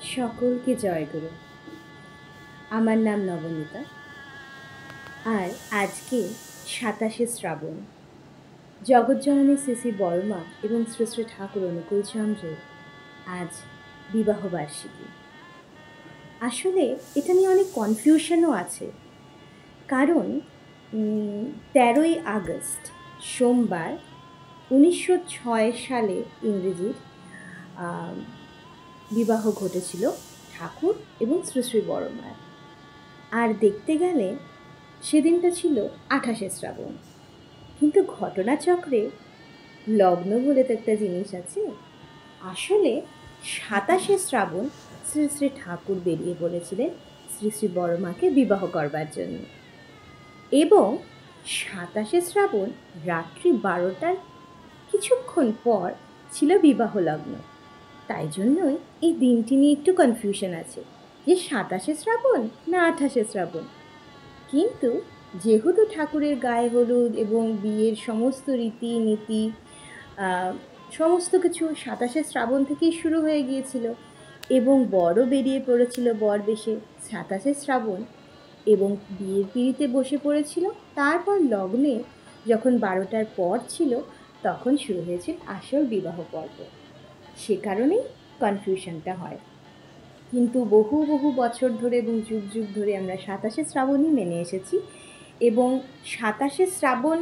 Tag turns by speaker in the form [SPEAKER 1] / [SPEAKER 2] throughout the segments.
[SPEAKER 1] সকলকে জয়গুরু। আমার নাম নবনীতা। আর আজকে ২৭শে শ্রাবণ, জগৎজননী শ্রী শ্রী বর্মা এবং শ্রী শ্রী ঠাকুর অনুকূলচন্দ্রের আজ বিবাহবার্ষিকী। আসলে এটা নিয়ে অনেক কনফিউশনও আছে, কারণ ১৩ই আগস্ট সোমবার ১৯০৬ সালে ইংরেজির বিবাহ ঘটেছিল ঠাকুর এবং শ্রী শ্রী বর্মার। আর দেখতে গেলে সেদিনটা ছিল ২৮শে শ্রাবণ, কিন্তু ঘটনাচক্রে লগ্ন বলে তো একটা জিনিস আছে। আসলে ২৭শে শ্রাবণ শ্রী শ্রী ঠাকুর বেরিয়ে পড়েছিলেন শ্রী শ্রী বর্মাকে বিবাহ করবার জন্য, এবং ২৭শে শ্রাবণ রাত্রি ১২টার কিছুক্ষণ পর ছিল বিবাহ লগ্ন। তাই জন্যই এই দিনটি নিয়ে একটু কনফিউশন আছে যে ২৭শে শ্রাবণ না ২৮শে শ্রাবণ। কিন্তু যেহেতু ঠাকুরের গায়ে হলুদ এবং বিয়ের সমস্ত রীতিনীতি সমস্ত কিছু ২৭শে শ্রাবণ থেকেই শুরু হয়ে গিয়েছিল, এবং বরও বেরিয়ে পড়েছিল বর বেশে ২৭শে শ্রাবণ, এবং বিয়ের পিঁড়িতে বসে পড়েছিল। তারপর লগ্নে যখন ১২টার পর ছিল তখন শুরু হয়েছিল আসল বিবাহ পর্ব। সে কারণেই কনফিউশনটা হয়। কিন্তু বহু বহু বছর ধরে এবং যুগ যুগ ধরে আমরা ২৭শে শ্রাবণই মেনে এসেছি, এবং ২৭শে শ্রাবণ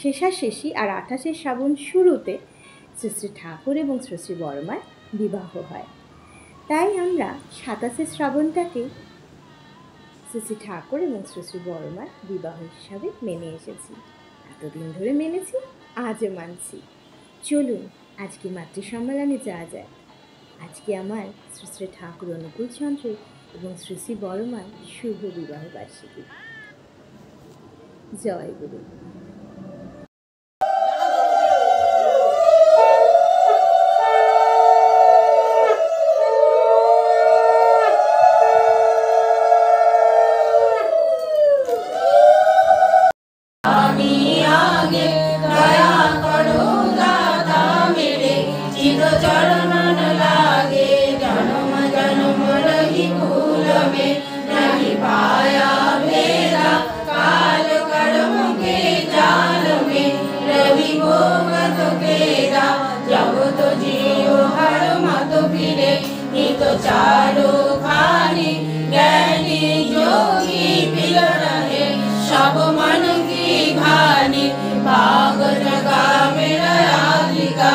[SPEAKER 1] শেষাশেষি আর ২৮শে শ্রাবণ শুরুতে শ্রী শ্রী ঠাকুর এবং শ্রী শ্রী বর্মার বিবাহ হয়। তাই আমরা ২৭শে শ্রাবণটাকে শ্রী শ্রী ঠাকুর এবং শ্রী শ্রী বর্মার বিবাহ হিসাবে মেনে এসেছি। এতদিন ধরে মেনেছি, আজও মানছি। চলুন আজকে মাতৃ সম্মেলনে যাওয়া যায়। আজকে আমার শ্রী শ্রী ঠাকুর অনুকূলচন্দ্রের এবং শ্রী শ্রী বর্মার শুভ বিবাহ বার্ষিকী। জয় গুরু।
[SPEAKER 2] चारो खानी ज्ञानी जोगी मिल रहे, सब मन की घानी भाग जगा मेरा यादिका।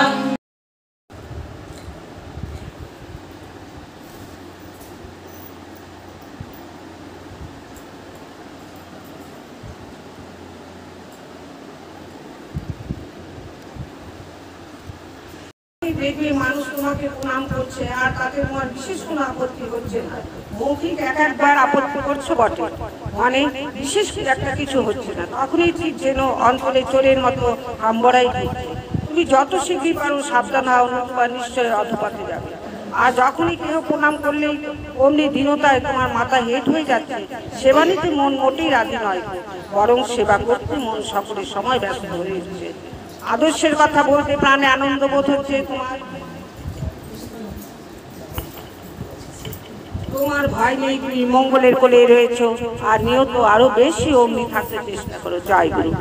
[SPEAKER 2] দেখবে মানুষ তোমাকে প্রণাম করছে আর তাতে তোমার বিশেষ কোনো আপত্তি হচ্ছে না, মৌখিক একবার আপত্তি করছো বটে, মানে বিশেষ একটা কিছু হচ্ছে না, তখনই ঠিক যেন অন্তরে চোরের মতো হাম্বড়াই দিচ্ছে। তুমি যত শীঘ্রই পারো সাবধান হও, নতুবা নিশ্চয় অধপাতে যাবে। আর যখনই কেউ প্রণাম করলেই অমনি দীনতায় তোমার মাথা হেঁট হয়ে যাচ্ছে, সেবা নিতে মন মোটেই রাজি নয়, বরং সেবা করতে মন সকলের সময় ব্যস্ত হয়ে উঠছে। আদর্শের কথা বলতে প্রাণে আনন্দ বোধ হচ্ছে তোমার ভয় নেই, তুমি মঙ্গলের কোলে রয়েছ, আর নিয়ত আরো বেশি অমনি থাকতে চেষ্টা করো। জয় গুরু।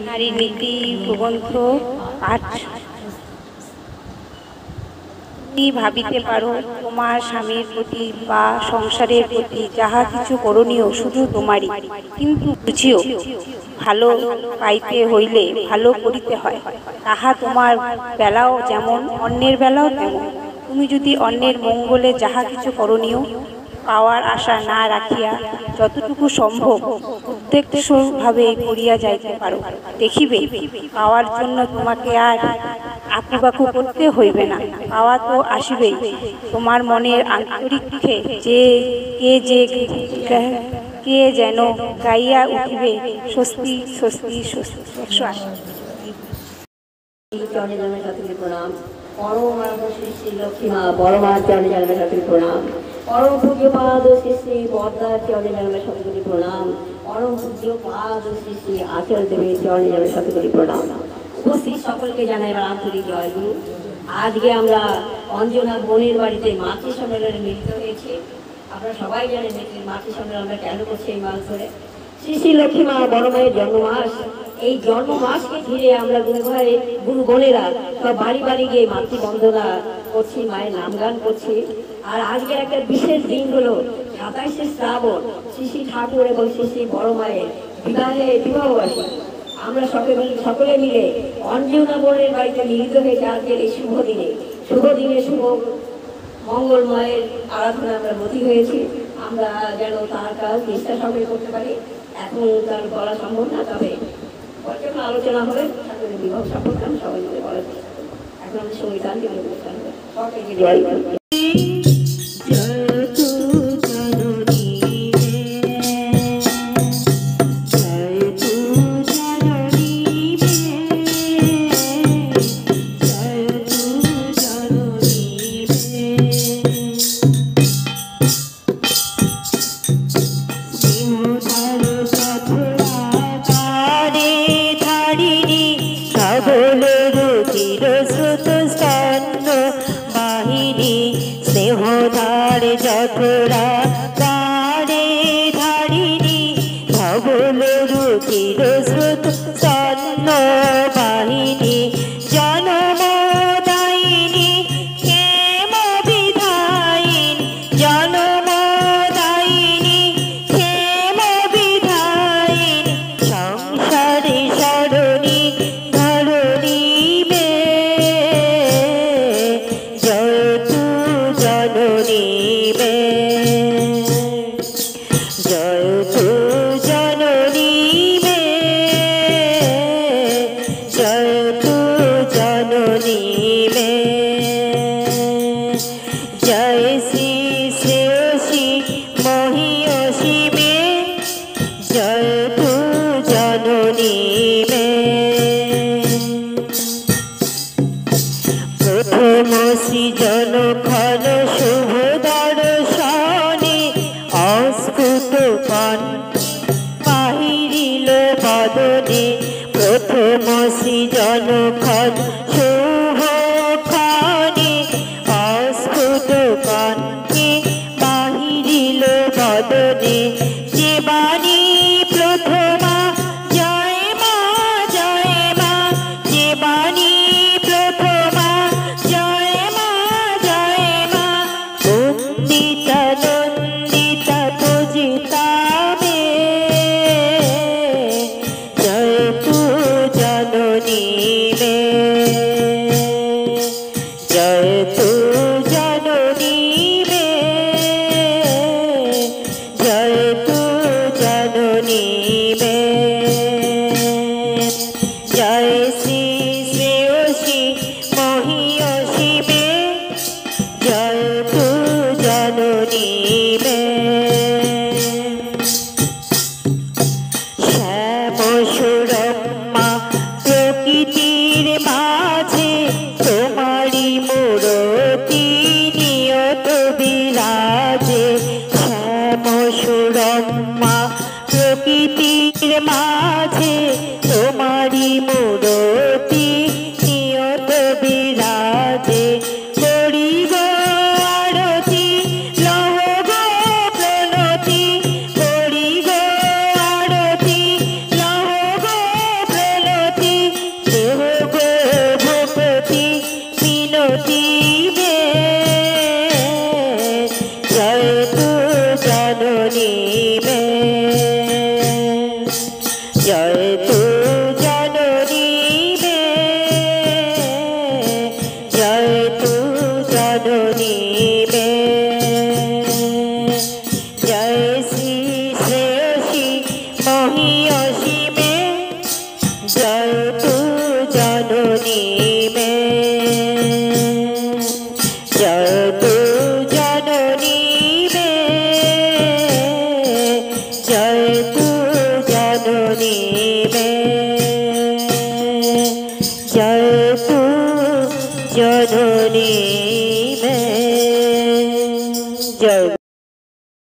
[SPEAKER 2] নারী নীতি প্রবন্ধ পাঠ। তুমি ভাবিতে পারো তোমার স্বামীর প্রতি বা সংসারের প্রতি যাহা কিছু করণীয় শুধু তোমারই, কিন্তু বুঝিও ভালো পাইতে হইলে ভালো করিতে হয়। তাহা তোমার বেলাও যেমন অন্যের বেলাও তেমন। তুমি যদি অন্যের মঙ্গলে যাহা কিছু করণীয় পাওয়ার আশা না রাখিয়া যতটুকু সম্ভব উদ্দেশ্যভাবে করিয়া যাইতে পারো, দেখিবে পাওয়ার জন্য তোমাকে আর আঁকুবাকু করতে হইবে না। পাওয়া তো আসিবেই, তোমার মনের আন্তরিকে কে যেন গাইয়া উঠিবে স্বস্তি স্বস্তি স্বস্তি।
[SPEAKER 3] ১০৮ প্রণাম। পরম শ্রী শ্রী লক্ষ্মী মা বড়মার চরণে জানাবে শতকোটি প্রণাম। পরম পূজ্য পাদ শ্রী শ্রী বর্দার চরণে জানাবে শতকোটি প্রণাম। পরম পূজ্য পাদ শ্রী শ্রী আচার্য দেবের চরণে জানাবে শতকোটি প্রণাম। উপস্থিত সকলকে জানাই আমার আন্তরিক জয় গুরু। আজকে আমরা অঞ্জনা বোনের বাড়িতে মাতৃ সম্মেলনে মিলিত হয়েছি। আপনারা সবাই জানেন মাতৃ সম্মেলন আমরা কেন করছি এই মাস ধরে। শ্রী শ্রী লক্ষ্মী মা বড় মায়ের জন্মমাস, এই জন্মমাসকে ঘিরে আমরা গুরু বোনেরা সব বাড়ি বাড়ি গিয়ে মাতৃবন্দনা করছি, মায়ের নাম গান করছি। আর আজকের একটা বিশেষ দিন হলো 27শে শ্রাবণ, শ্রী শ্রী ঠাকুর এবং শ্রী শ্রী বড় মায়ের বিবাহবার্ষিকী। আমরা সকলে মিলে অঞ্জনা বোনের বাড়িতে মিলিত হয়েছে আজকের এই শুভ দিনে শুভ মঙ্গলময়ের আরাধনা আমরা ব্রতী হয়েছি। আমরা যেন তার কাজ নিষ্ঠা সঙ্গে করতে পারি। এখন তার বলা সম্ভব না, তবে যখন আলোচনা হবে ঠাকুরের বিবাহ সম্পর্কে আমি সবাই মিলে বলার চেষ্টা করি। এখন আমাদের সংবিধানকে অনুষ্ঠান হবে সকলকে জয় করছি।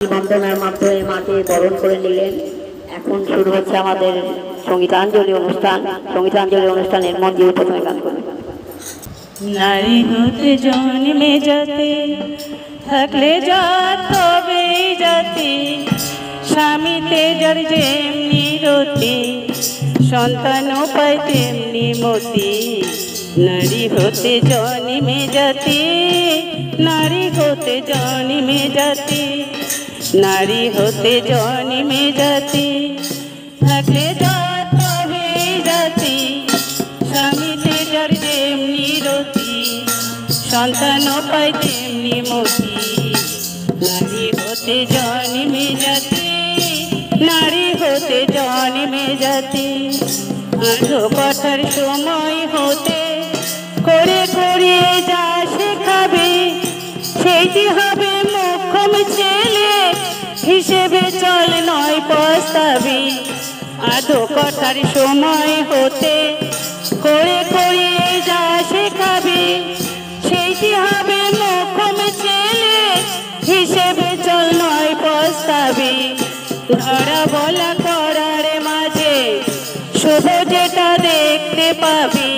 [SPEAKER 3] বন্দনার মাধ্যমে মাকে বরণ করে নিলেন। এখন শুরু হচ্ছে আমাদের সঙ্গীতাঞ্জলি অনুষ্ঠান। সঙ্গীতাঞ্জলি অনুষ্ঠানের মঞ্জুরি প্রথমে গান করবেন।
[SPEAKER 2] নারী হতে জন্মে যাতে থাকলে জাত তবেই জাতি, স্বামীতে যার যেমনি রতি, সন্তান পায় তেমনি মতি। নারী হতে জন্মে জাতি, নারী হতে জন্মে জাতি, নারী হতে জন্মে জাতি থাকলে জাত তবেই জাতি, স্বামীতে যার যেমনি রতি, সন্তান পায় তেমনি মতি। নারী হতে জন্মে জাতি, নারী হতে জন্মে জাতি। আঠো কথার সময় হতে করে করে যা শেখাবে, সেই যে হবে মোক্ষম ছেলে, হিসেবে চল নয় পস্তাবি। আধো কথার সময় হতে করে করে যা শেখাবে, সেই যে হবে মোক্ষম ছেলে, হিসেবে চল নয় পস্তাবি। ধরা বলা করার মাঝে শুভ যেটা দেখতে পাবি,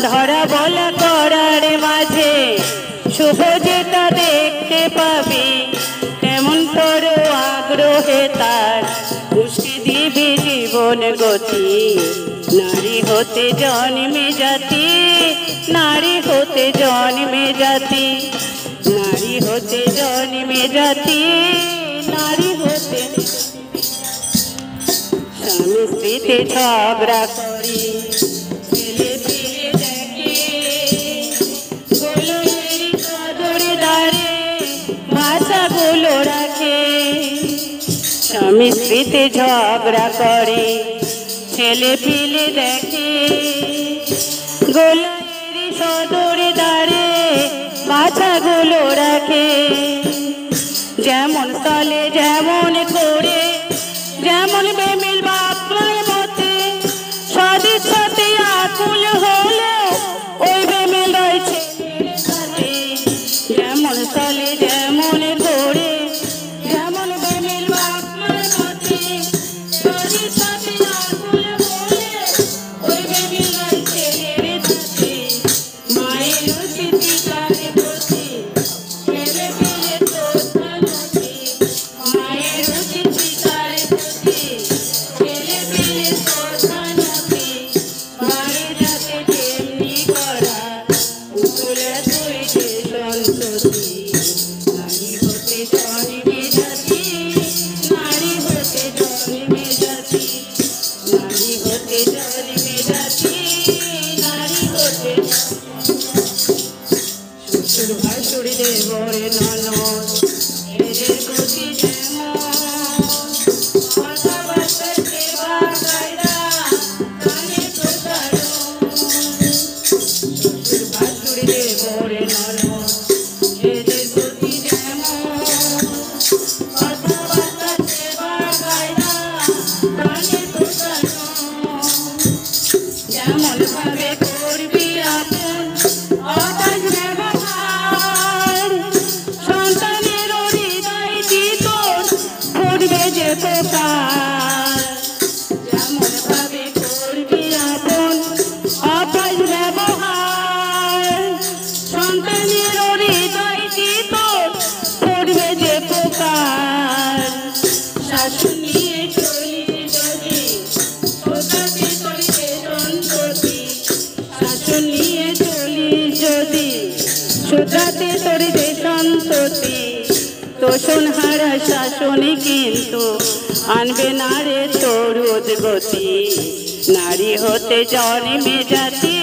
[SPEAKER 2] ধরা বলা করার মাঝে শুভ যেটা দেখতে পাবি, তেমন তোর আগ্রহে তার উস্কে দিবি জীবন গতি। নারী হতে জন্মে জাতি, নারী হতে জন্মে জাতি, নারী হতে জন্মে জাতি, নারী হতে। স্বামী স্ত্রীতে ঝগড়া করি, ছেলে ফিরে দেখে, গোলের কদরে দাঁড়ে ভাষাগুলো রাখে। স্বামী স্ত্রীতে ঝগড়া করে, ছেলে ফিরে দেখে, গোলের সদরে দাঁড়ে বাছাগুলো রাখে। যেমন স্থলে যেমন করে, যেমন বেমিল বাপমার মতে, সদিচ্ছাতে আকুল হলেও ওই বেমিল রয়েছে সাথে। যেমন স্থলে যেমন করে, যেমন বেমিল বাপমার মতে, সদিচ্ছাতে আকুল হলেও ওই বেমিল রয়েছে সাথে। মায়ের স্মৃতিকারে প্রতি ছেলে ফিরে শ্রদ্ধা নদী, মায়ের স্মৃতিকারে প্রতি ছেলে ফিরে শ্রদ্ধা নদী। বাড়ি যাতে তেমনি করা উকুলে তুই যে সন্ততি। নারী হতে জন্মে জাতি, নারী হতে জন্মে জাতি, নারী হতে জন্মে জাতি, নারী হতে। শ্বশুর ভাসুর দেবরে ননদ এদের গতি যেমন, কথাবার্তার সেবা কায়দা কানে প্রসারণ। শ্বশুর ভাসুর দেবরে ননদ এদের গতি যেমন, কথাবার্তার সেবা কায়দা কানে প্রসারণ। যেমন ভাবে করবি আপন অকাজ ব্যবহার, সন্তানের হৃদয় তোর ফুটবে যে প্রকার। যেমন ভাবে করবি আপন অকাজ ব্যবহার, সন্তানের হৃদয় তোর ফুটবে যে প্রকার। শাসন নিয়ে চলিস যদি শ্রোতাতে তোর যে সন্ততি, শাসন নিয়ে চলিস যদি শ্রোতাতে তোর যে সন্ততি। তোষণ হারা শাসনে কিন্তু আনবে না রে তোর উদ্গতি। নারী হতে জন্মে জাতি,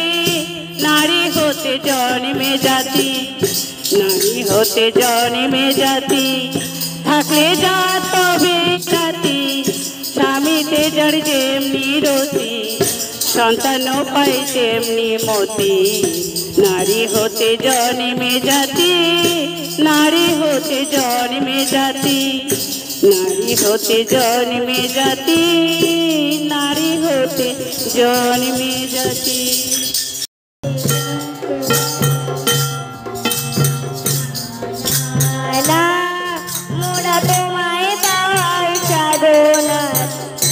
[SPEAKER 2] নারী হতে জন্মে জাতি, নারী হতে জন্মে জাতি থাকলে যা তবে জাতি, স্বামীতে যার যেমনি রতি, সন্তান পাই তেমনি মতি। নারী হতে জন্মে জাতি, নারী হতে জন্মে জাতি, নারী হতে জন্মে জাতি, নারী হতে জন্মে জাতি।
[SPEAKER 4] মোরা তোমায় পাওয়ার সাধনা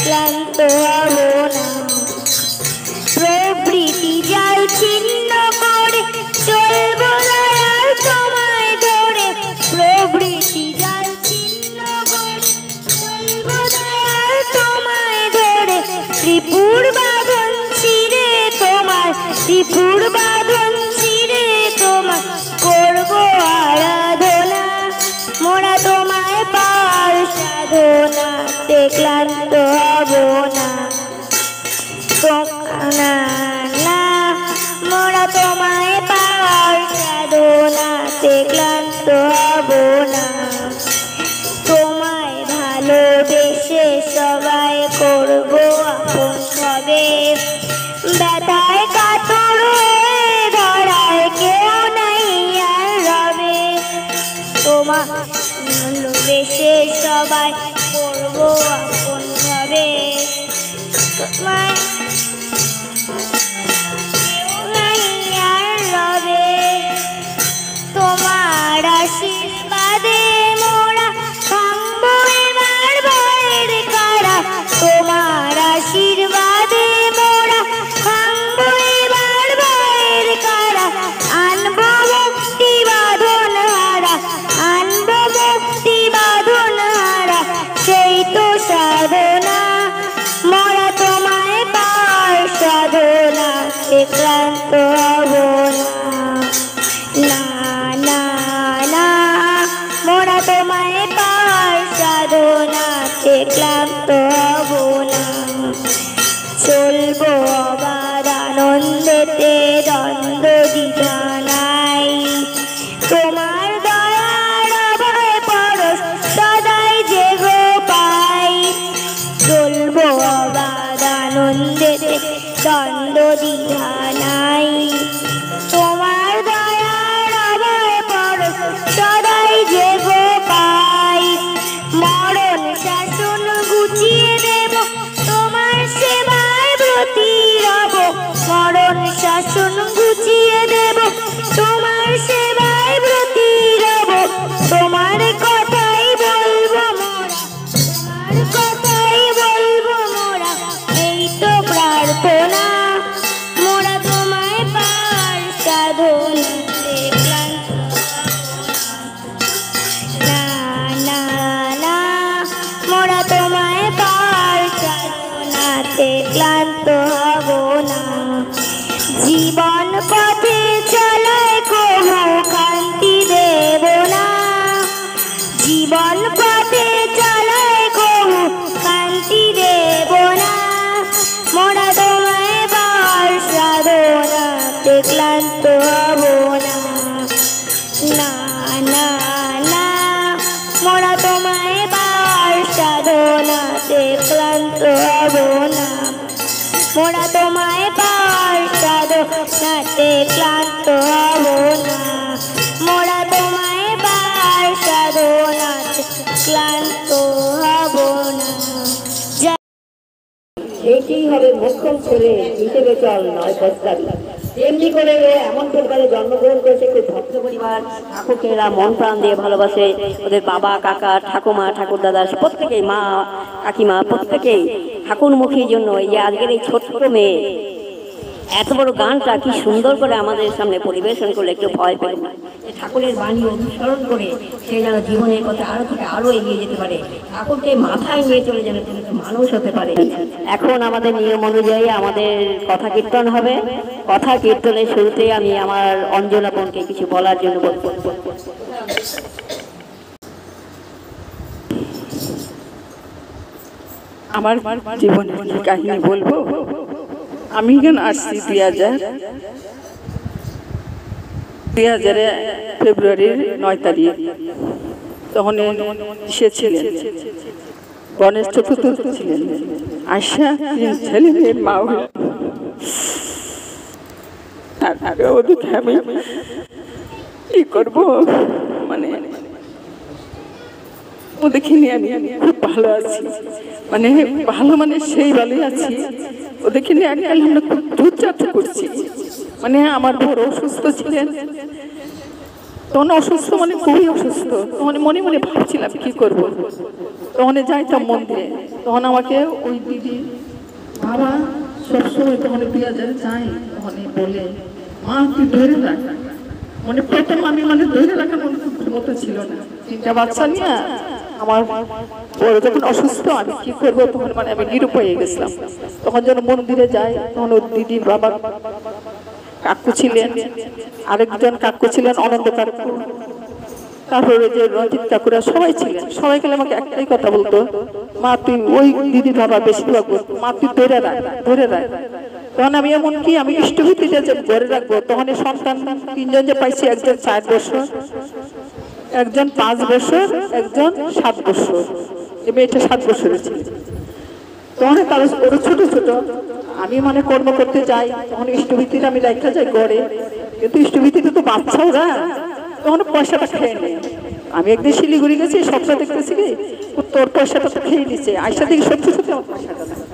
[SPEAKER 4] ক্লান্ত হব না, প্রবৃতি জাল ছিন্ন করে ত্রিপুর বাঁধন ছিঁড়ে তোমার করবো আরাধনা, মোরা তোমায় পাওয়ার সাধনাতে ক্লান্ত হব না। না না, মোরা তোমায় পাওয়ার সাধনাতে ক্লান্ত হব না। তোমায় ভালোবেসে সবাই করবো আপন হবে, ব্যথায় কাতর হয়ে ধরায় কেউ নাই আর রবে। তোমায় ভালোবেসে সবাই করবো আপন হবে, তোমায় কেউ নাই আর রবে। তোমার আশীর্বাদে মোরা ভাঙবো এবার ভয়ের কারা, তোমার আশীর্বাদে মোরা ভাঙবো এবার ভয়ের কারা। আনবো মুক্তি বাঁধন হারা, আনবো মুক্তি বাঁধন হারা, সেই তো সাধনা, মোরা তোমায় পাওয়ার সাধনাতে ক্লান্ত হব না। না না, মোরা তোমায় পাওয়ার সাধনাতে ক্লান্ত হব না। চলবো অবাধ আনন্দেতে, দ্বন্দ্ব দ্বিধা নাই, তোমার দয়ার অভয় পরশ সদাই যে গো পাই। চলবো অবাধ আনন্দেতে, দ্বন্দ্ব দ্বিধা নাই, তোমার দয়ার অভয় পরশ সদাই যে গো পাই। মরণ শাসন গুছিয়ে দেব, তোমার সেবায় ব্রতী রব। মরণ শাসন গুছিয়ে দেব, তোমার সেবায় ব্রতী রব। তোমার কথাই বলবো মোরা, তোমার কথাই বলবো মোরা, এই তো প্রার্থনা, মোরা তোমায় পাওয়ার সাধনাতে ক্লান্ত না। না না, মোরা তোমায় পাওয়ার সাধনাতে ক্লান্ত হব না। জীবন পথে চলায় কবু শান্তি দেব না, জীবন পথে চলায় কবু শান্তি দেব না। মোরা তোমায় পাওয়ার সাধনাতে ক্লান্ত হব না। না না না, মোরা তোমায় পাওয়ার সাধনাতে ক্লান্ত হব না। মোরা তোমায় পাওয়ার সাধনাতে ক্লান্ত হব না। মোরা তোমায় পাওয়ার সাধনাতে ক্লান্ত হব না।
[SPEAKER 3] এটি হবে মোক্ষম ছেলে হিসেবে চল নয় প্রস্তাবী। তেমনি করে এমন পরিবারে জন্মগ্রহণ করেছে খুব ভক্ত পরিবার। ঠাকুরকে এরা মন প্রাণ দিয়ে ভালোবাসে। ওদের বাবা, কাকা, ঠাকুমা, ঠাকুর দাদা প্রত্যেকেই, মা, কাকিমা প্রত্যেকেই ঠাকুরমুখীর জন্য এই যে আজকের এই ছোট্ট মেয়ে এত বড় গানটা কি সুন্দর করে আমাদের সামনে পরিবেশন করলে একটু ভয় পেল না। ঠাকুরের বাণী অনুসরণ করে সে যেন জীবনের পথে আরো থেকে আরো এগিয়ে যেতে পারে, ঠাকুরকে মাথায় নিয়ে চলে যেন মানুষ হতে পারে। এখন আমাদের নিয়ম অনুযায়ী আমাদের কথা কীর্তন হবে। কথা কীর্তনের শুরুতে আমি আমার অঞ্জনা বোনকে কিছু বলার জন্য বলবো।
[SPEAKER 5] আমার জীবনের কাহিনী বলবো। আমি এখানে আসছি 2000 ফেব্রুয়ারির 9 তারিখ। তখন সে ছিলেন গণেশ চতুর্থী ছিলেন। আশা ছেলে মেয়ের মা হয়ে ওদিকে আমি কি করবো, মানে ওদেরকে নিয়ে আমি খুব ভালো আছি, মানে ভালো মানে সেই ভালোই আছি। ওদেরকে নিয়ে আজকাল আমরা খুব দুর্যাতন করছি। মানে আমার বড় অসুস্থ ছিলেন, তখন অসুস্থ মানে খুবই অসুস্থ। তখন মনে মনে ভাবছিলাম কি করবো। তখন যাইতাম মন্দিরে, তখন আমাকে ওই দিদি বাবা সবসময় তখন 2000 যাই, তখন বলে মা তুই ধরে রাখ। মানে প্রথম আমি মানে ধরে রাখার মতো ছিল না। 3টা বাচ্চা নিয়ে আমার বড় যখন অসুস্থ, আমি কি করবো তখন মানে আমি নিরুপায় গেছিলাম। তখন যখন মন্দিরে যাই, তখন ওর দিদির বাবা কাকু ছিলেন, আরেকজন কাকু ছিলেন অনন্ত কাকু, তারপরে যে রঞ্জিত কাকুরা সবাই ছিলেন। সবাই গেলে আমাকে একটাই কথা বলতো, মা তুই ওই দিদি বাবা বেশিরভাগ বলতো, মা তুই ধরে রাখ ধরে রাখ। তখন আমি এমনকি আমি ইষ্টভূতিটা যে ধরে রাখবো, তখন এই সন্তান তিনজন যে পাইছি, একজন 4 বছর, একজন 5 বছর, একজন 7 বছর। এই মেয়েটা 7 বছরের ছিল। তখন তারা ওরা ছোট ছোট, আমি মানে কর্ম করতে যাই, তখন ইষ্টভূতিটা আমি দেখা যাই গড়ে, কিন্তু ইষ্টভূতিটা তো বাচ্চা ওরা, তখন পয়সাটা খেয়ে নেয়। আমি একদিন শিলিগুড়ি গেছি, স্বপ্ন দেখতেছি কি তোর পয়সাটা তো খেয়ে নিচ্ছে, আইসা থেকে সত্যি সত্যি আমার পয়সাটা নেয়।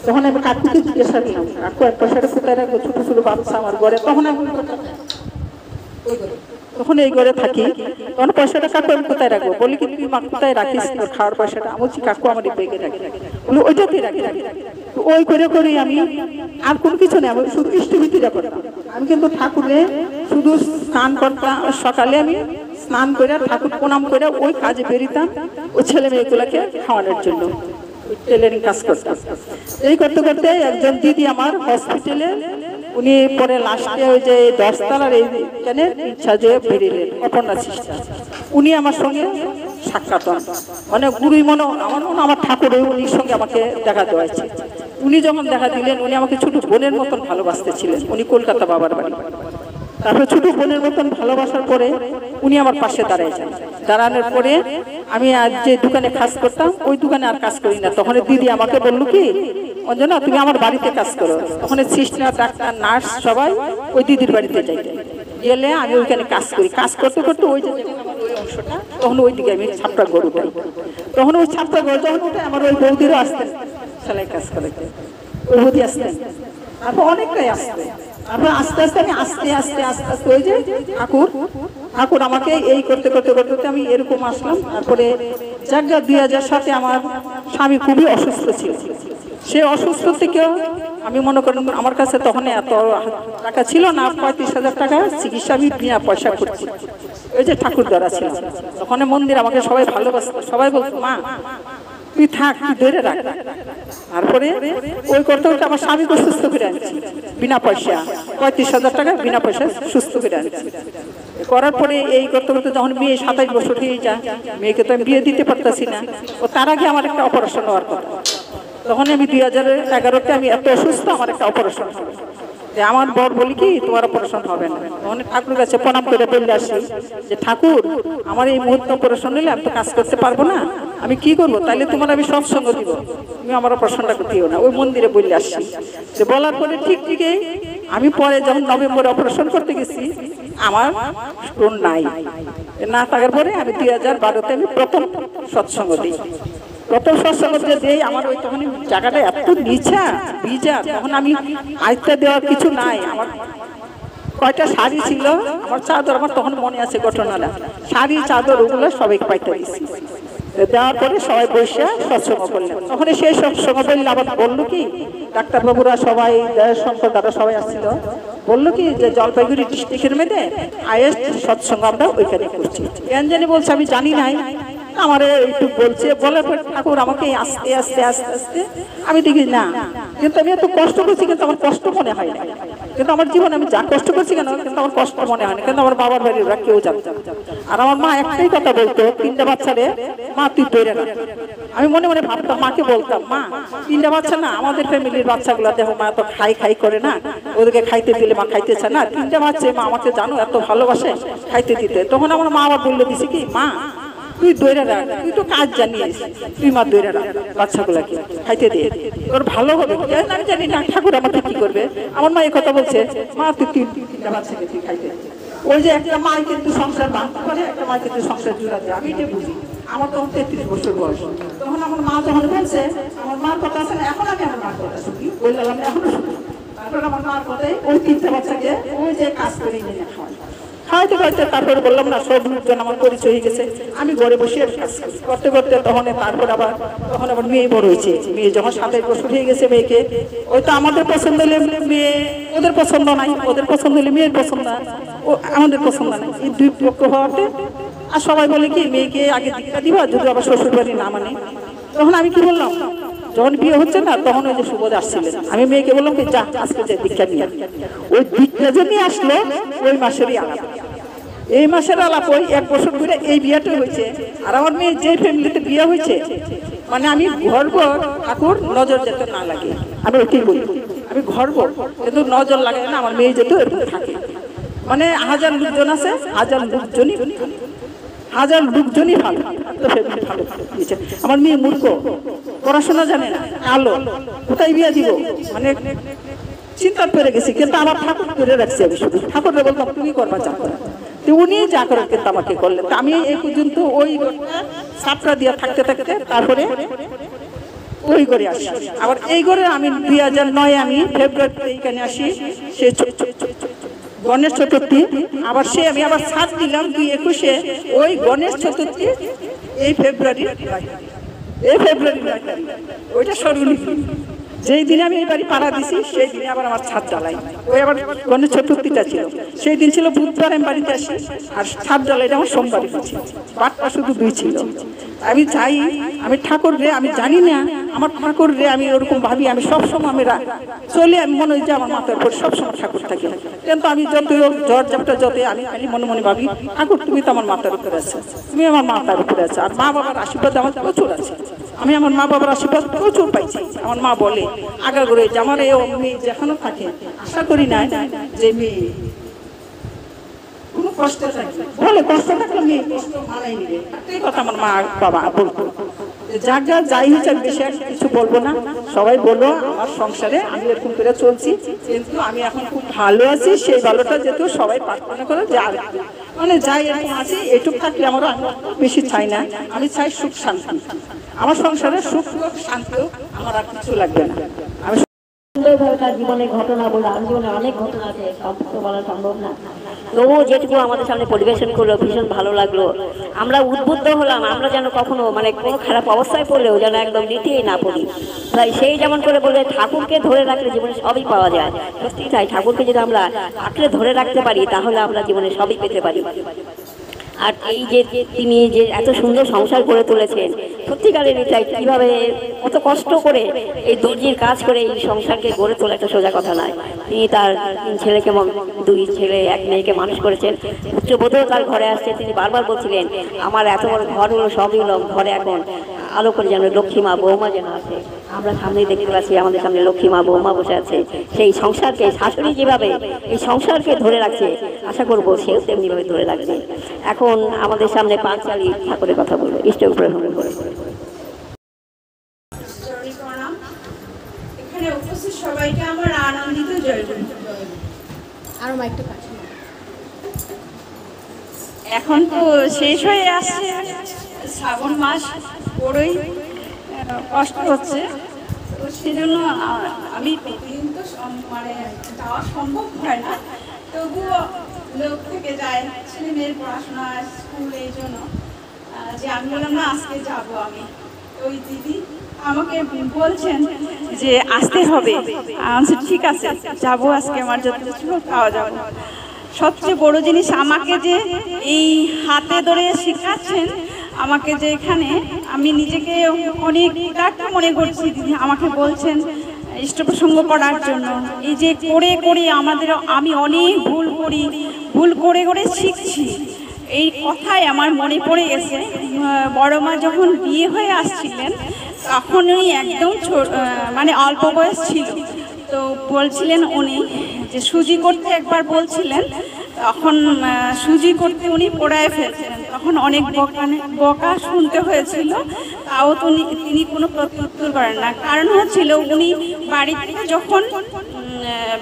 [SPEAKER 5] তখন আমি কাকুকে জিজ্ঞাসা করলাম, কাকু আর পয়সাটা কোথায় রাখবো, ছোট ছোট বাচ্চা আমার ঘরে। তখন এই ঘরে থাকি, তখন পয়সাটা কাকু আমি কোথায় রাখবো, বলি কি তুই মা কোথায় রাখিস তোর খাওয়ার পয়সাটা? আমি বলছি কাকু আমার এই ব্যাগে রাখি, বলি ওইটাতেই রাখি। ওই করে করে আমি আর কোনো কিছু নেই, আমি শুধু ইষ্টভূতিটা করতাম। আমি কিন্তু ঠাকুরে শুধু স্নান করতাম, সকালে আমি স্নান করে ঠাকুর প্রণাম করে ওই কাজে বেরিতাম, ওই ছেলে মেয়েগুলোকে খাওয়ানোর জন্য টেলারিং কাজ করতাম। এই করতে করতে একজন দিদি আমার হসপিটালে, উনি পরে লাস্টে ওই যে 10 তলার এইখানে ইচ্ছা যে বেরিলেন অপর্ণা সিস্টার, উনি আমার সঙ্গে সাক্ষাৎ হন, মানে গুরুই মনে আমার ঠাকুর উনির সঙ্গে আমাকে দেখা দেওয়াছে। উনি যখন দেখা দিলেন, উনি আমাকে ছোট বোনের মতন ভালোবাসতে ছিলেন। উনি কলকাতা বাবার বাড়ি। তারপরে ছোট বোনের মতন ভালোবাসার পরে উনি আমার পাশে দাঁড়াইছেন। দাঁড়ানোর পরে আমি আজ যে দোকানে কাজ করতাম, ওই দোকানে আর কাজ করি না। তখন দিদি আমাকে বললো কি, অঞ্জনা তুমি আমার বাড়িতে কাজ করো। তখন সিস্টার, ডাক্তার, নার্স সবাই ওই দিদির বাড়িতে যাইতে গেলে আমি ওইখানে কাজ করি। কাজ করতে করতে ওই যে ওই অংশটা, তখন ওই দিকে আমি ছাপটা ঘর উঠাই। তখন ওই ছাপটা ঘর যখন উঠে, আমার ওই বৌদিরও আসতেন সেলাই কাজ করে, ওই বৌদি আসতেন, তারপর অনেকটাই আসতে। তারপর আস্তে আস্তে আমি আস্তে আস্তে আস্তে আস্তে ওই যে ঠাকুর আমাকে এই করতে করতে করতে আমি এরকম আসলাম। তারপরে জায়গা 2007 আমার স্বামী খুবই অসুস্থ ছিল। সে অসুস্থ থেকেও আমি মনে করেন আমার কাছে তখন এত টাকা ছিল না, 35,000 টাকা চিকিৎসা আমি বিনা পয়সা করছি। ওই যে ঠাকুর দ্বারা ছিল তখন মন্দির, আমাকে সবাই ভালোবাসত, সবাই বলতো মা তুই থাক, তুই ধরে রাখ। তারপরে ওই করতে করতে আমার স্বামীকে সুস্থ করে আনছি বিনা পয়সা, 35,000 টাকা বিনা পয়সা সুস্থ করে আনছি। করার পরে এই করতে করতে যখন মেয়ে 27 বছর হয়ে যায়, মেয়েকে তো আমি বিয়ে দিতে পারতেছি না। ও তার আগে আমার একটা অপারেশন হওয়ার কথা। তখন আমি 2011-তে আমি এত অসুস্থ, আমার একটা অপারেশন হবে। আমার বর বলি কি তোমার অপারেশন হবে না। তখন ঠাকুরের কাছে প্রণাম করে বললে আসি যে ঠাকুর আমার এই মুহূর্তে অপারেশন নিলে আমি তো কাজ করতে পারবো না, আমি কি করবো? তাইলে তোমার আমি সৎসঙ্গ দিব, তুমি আমার অপারেশনটা দিও না। ওই মন্দিরে বললে আসছি। যে বলার পরে ঠিক ঠিকই আমি পরে যখন নভেম্বরে অপারেশন করতে গেছি, আমার স্টোন নাই, না থাকার পরে আমি 2012-তে আমি প্রথম সৎসঙ্গ দিই। প্রথম সৎসঙ্গ যে দেই, আমার ওই তখন জায়গাটা এত নিচা ভিজা, তখন আমি আয়ত্তা দেওয়ার কিছু নাই। আমার কয়টা শাড়ি ছিল, আমার চাদর, আমার তখন মনে আছে ঘটনাটা, শাড়ি চাদর ওগুলো সবাইকে পাইতে দিয়েছি। দেওয়ার পরে সবাই বসে সৎসঙ্গ করলেন। তখন সেই সৎসঙ্গ বললে আবার বললো কি, ডাক্তারবাবুরা সবাই, শঙ্কর দাদা সবাই আসছিল, বললো কি যে জলপাইগুড়ি ডিস্ট্রিক্টের মধ্যে আইএস সৎসঙ্গ আমরা ওইখানে করছি। কেন জানি বলছে, আমি জানি নাই, আমার একটু বলছে। বলার পর ঠাকুর আমাকে আস্তে আস্তে আস্তে আস্তে আমি দেখি না, কিন্তু আমি এত কষ্ট করছি, কিন্তু আমার কষ্ট মনে হয় না। কিন্তু আমার জীবনে আমি যা কষ্ট করছি কেন, কিন্তু আমার কষ্ট মনে হয় না। কিন্তু আমার বাবার বাড়ির ওরা কেউ জানতো। আর আমার মা একটাই কথা বলতো, 3টা বাচ্চারে মা তুই ধরে না। আমি মনে মনে ভাবতাম, মাকে বলতাম মা 3টা বাচ্চা না, আমাদের ফ্যামিলির বাচ্চাগুলো দেখো মা তো খাই করে না, ওদেরকে খাইতে দিলে মা খাইতেছে না, 3টা বাচ্চা মা আমাকে জানো এত ভালোবাসে খাইতে দিতে। তখন আমার মা আবার বললো দিছি কি, মা তুই দৈরা রাখ, তুই তো কাজ জানিস, তুই মা দৈরা রাখ, বাচ্চাগুলাকে খাইতে দে, তোর ভালো হবে। আমি জানি না ঠাকুর আমাকে কি করবে। আমার মা এই কথা বলছে, মা তুই 3টা বাচ্চাকে তুই খাইতে দে। ওই যে একটা মা কিন্তু সংসার ভাঙতে পারে, একটা মা কিন্তু সংসার জোড়া দেয়, আমি এটা বুঝি। আমার তখন 33 বছর বয়স। তখন আমার মা যখন বলছে, আমার মার কথা আছে না, এখন আমি আমার মার কথা শুনি, বললাম এখনো শুনি। তারপর আমার মার কথায় ওই 3টা বাচ্চাকে ওই যে কাজ করে নিয়ে খাওয়াই, খাওয়াইতে খাওয়াইতে তারপরে বললাম না, সব লোকজন আমার পরিচয় হয়ে গেছে, আমি ঘরে বসে কাজ করতে করতে তখন আবার মেয়ে বড় হয়েছে। মেয়ে যখন 27 বছর হয়ে গেছে, মেয়েকে ওই তো আমাদের পছন্দ হলে মেয়ে, ওদের পছন্দ নাই, ওদের পছন্দ হলে মেয়ের পছন্দ, ও আমাদের পছন্দ নাই, এই 2 পক্ষ হওয়াতে। আর সবাই বলে কি মেয়েকে আগে দীক্ষা দিবা, যদি আবার শ্বশুর বাড়ি না মানে। তখন আমি কি বললাম, যখন বিয়ে হচ্ছে না তখন ওই যে সুবোধ আসছিলেন, আমি মেয়েকে বললাম কি যা আজকে যে দীক্ষা নিয়ে, ওই দীক্ষা যে নিয়ে আসলো ওই মাসেরই আলাপ, এই মাসের আলাপ ওই 1 বছর ধরে এই বিয়েটা হয়েছে। আর আমার মেয়ে যে ফ্যামিলিতে বিয়ে হয়েছে, মানে আমি গর্ব ঠাকুর নজর যেতে না লাগে, আমি ওইটাই বলি, আমি গর্ব কিন্তু নজর লাগে না, আমার মেয়ে যেতে এরকম থাকে। মানে 1000 লোকজন আছে, 1000 লোকজনই ভালো, ভালো দিয়েছে। আমার মেয়ে মূর্খ, পড়াশোনা জানে না, কালো, কোথায় বিয়ে দিব, মানে চিন্তা করে গেছি। কিন্তু আমার ঠাকুর করে রাখছি, আমি শুধু ঠাকুরকে বলতাম তুমি করবা যা করো, তো উনি যা করেন কিন্তু আমাকে করলেন। তো আমি এই পর্যন্ত ওই সাপটা দিয়ে থাকতে থাকতে তারপরে ওই ঘরে আসি। আবার এই ঘরে আমি 2009 আমি ফেব্রুয়ারিতে এইখানে আসি, সে গণেশ চতুর্থী, আবার সে আমি আবার সাথ দিলাম 2021-এ ওই গণেশ চতুর্থী এই ফেব্রুয়ারি ওইটা স্মরণীয়। যেই দিনে আমি এই বাড়ি পাড়া দিছি সেই দিনে আবার আমার ছাদ জ্বালাই, ওই আবার গণেশ চতুর্থীটা ছিল, সেই দিন ছিল বুধবার আমি বাড়িতে আসি, আর ছাদ জ্বালাইটা আমার সোমবারে হচ্ছে, বারটা শুধু 2 ছিল। আমি চাই, আমি ঠাকুর রে, আমি জানি না আমার ঠাকুর রে, আমি ওরকম ভাবি, আমি সবসময় আমি চলে, আমি মনে হয় যে আমার মাথার উপর সবসময় ঠাকুর থাকে। কিন্তু আমি যত জ্বর জাপটা যতই আমি খালি মনে মনে ভাবি ঠাকুর তুমি তো আমার মাথার উপরে আছো, তুমি আমার মাথার উপরে আছো। আর মা বাবার আশীর্বাদ আমার প্রচুর আছে, আমি আমার মা বাবার আশীর্বাদ প্রচুর পাইছি। আমার মা বলে আগা করে যে আমার এই মেয়ে যেখানে থাকে আশা করি না যে মেয়ে কোনো কষ্ট থাকে, বলে কষ্ট থাকলে মেয়ে কষ্ট মানাই নিবে, এই কথা আমার মা বাবা বলতো। যাক যাই হচ্ছে আমি বেশি কিছু বলবো না, সবাই বলো আমার সংসারে আমি এরকম করে চলছি, কিন্তু আমি এখন খুব ভালো আছি। সেই ভালোটা যেহেতু সবাই প্রার্থনা করে যে আর মানে যাই এরকম আছি এটুক থাকলে আমারও, আমি বেশি চাই না, আমি চাই সুখ শান্তি, আমার সংসারে সুখ শান্তিও আমার আর কিছু লাগবে না। আমি
[SPEAKER 3] সুন্দরভাবে তার জীবনের ঘটনা বলে, আমার জীবনে অনেক ঘটনা আছে, সব তো বলা সম্ভব না, তবুও যেটুকু আমাদের সামনে পরিবেশন করলো ভীষণ ভালো লাগলো। আমরা উদ্বুদ্ধ হলাম, আমরা যেন কখনো মানে কোনো খারাপ অবস্থায় পড়লেও যেন একদম নিতেই না পড়ি। তাই সেই যেমন করে বলে ঠাকুরকে ধরে রাখলে জীবনে সবই পাওয়া যায়, সত্যি তাই, ঠাকুরকে যদি আমরা আঁকড়ে ধরে রাখতে পারি তাহলে আমরা জীবনে সবই পেতে পারি। আর এই যে তিনি যে এত সুন্দর সংসার করে তুলেছেন, সত্যিকারের এটাই কীভাবে কত কষ্ট করে এই দর্জির কাজ করে এই সংসারকে গড়ে তোলা একটা সোজা কথা নয়। তিনি তার 3 ছেলেকে 2 ছেলে 1 মেয়েকে মানুষ করেছেন, পুত্রবোধও তার ঘরে আসছে। তিনি বারবার বলছিলেন আমার এত বড় ঘর হলো, সবই হলো, ঘরে এখন আলো করে যেন লক্ষ্মী মা বৌমা যেন আছে। আমরা সামনেই দেখতে পাচ্ছি আমাদের সামনে লক্ষ্মী মা বৌমা বসে আছে। সেই সংসারকে শাশুড়ি যেভাবে এই সংসারকে ধরে রাখছে, আশা করবো সেও তেমনিভাবে ধরে রাখবে। এখন আমাদের সামনে পাঁচালী ঠাকুরের কথা বলবো, ইষ্ট উপরে ভ্রমণ করে।
[SPEAKER 2] এখানে উপস্থিত সবাইকে আমার আনন্দিত জয়গুরু।
[SPEAKER 1] আরো মাইকটা কাছে।
[SPEAKER 2] এখন তো শেষ হয়ে আসছে শ্রাবণ মাস, বড়ই কষ্ট হচ্ছে, তো সেজন্য আমি প্রতিদিন তো মানে যাওয়া সম্ভব হয় না, তবুও লোক থেকে যায়, ছেলে মেয়ের পড়াশোনা স্কুল, এই জন্য যে আমি বললাম না আজকে যাবো আমি। ওই দিদি আমাকে বলছেন যে আসতে হবে, ঠিক আছে যাবো আজকে, আমার যতটুকু পাওয়া যাবে। সবচেয়ে বড় জিনিস আমাকে যে এই হাতে ধরে শেখাচ্ছেন, আমাকে যে এখানে আমি নিজেকে অনেক কৃতার্থ মনে করছি। দিদি আমাকে বলছেন ইষ্টপ্রসঙ্গ করার জন্য, এই যে করে করে আমাদের আমি অনেক ভুল করে করে শিখছি, এই কথাই আমার মনে পড়ে গেছে। বড় মা যখন বিয়ে হয়ে আসছিলেন তখন উনি একদম মানে অল্প বয়স ছিল, তো বলছিলেন উনি যে সুজি করতে একবার বলছিলেন, তখন সুজি করতে উনি পোড়ায় ফেলছিলেন, তখন অনেক বকা শুনতে হয়েছিল, তাও তিনি কোনো প্রত্যুত্তর করেন না। কারণ হচ্ছিল উনি বাড়ি থেকে যখন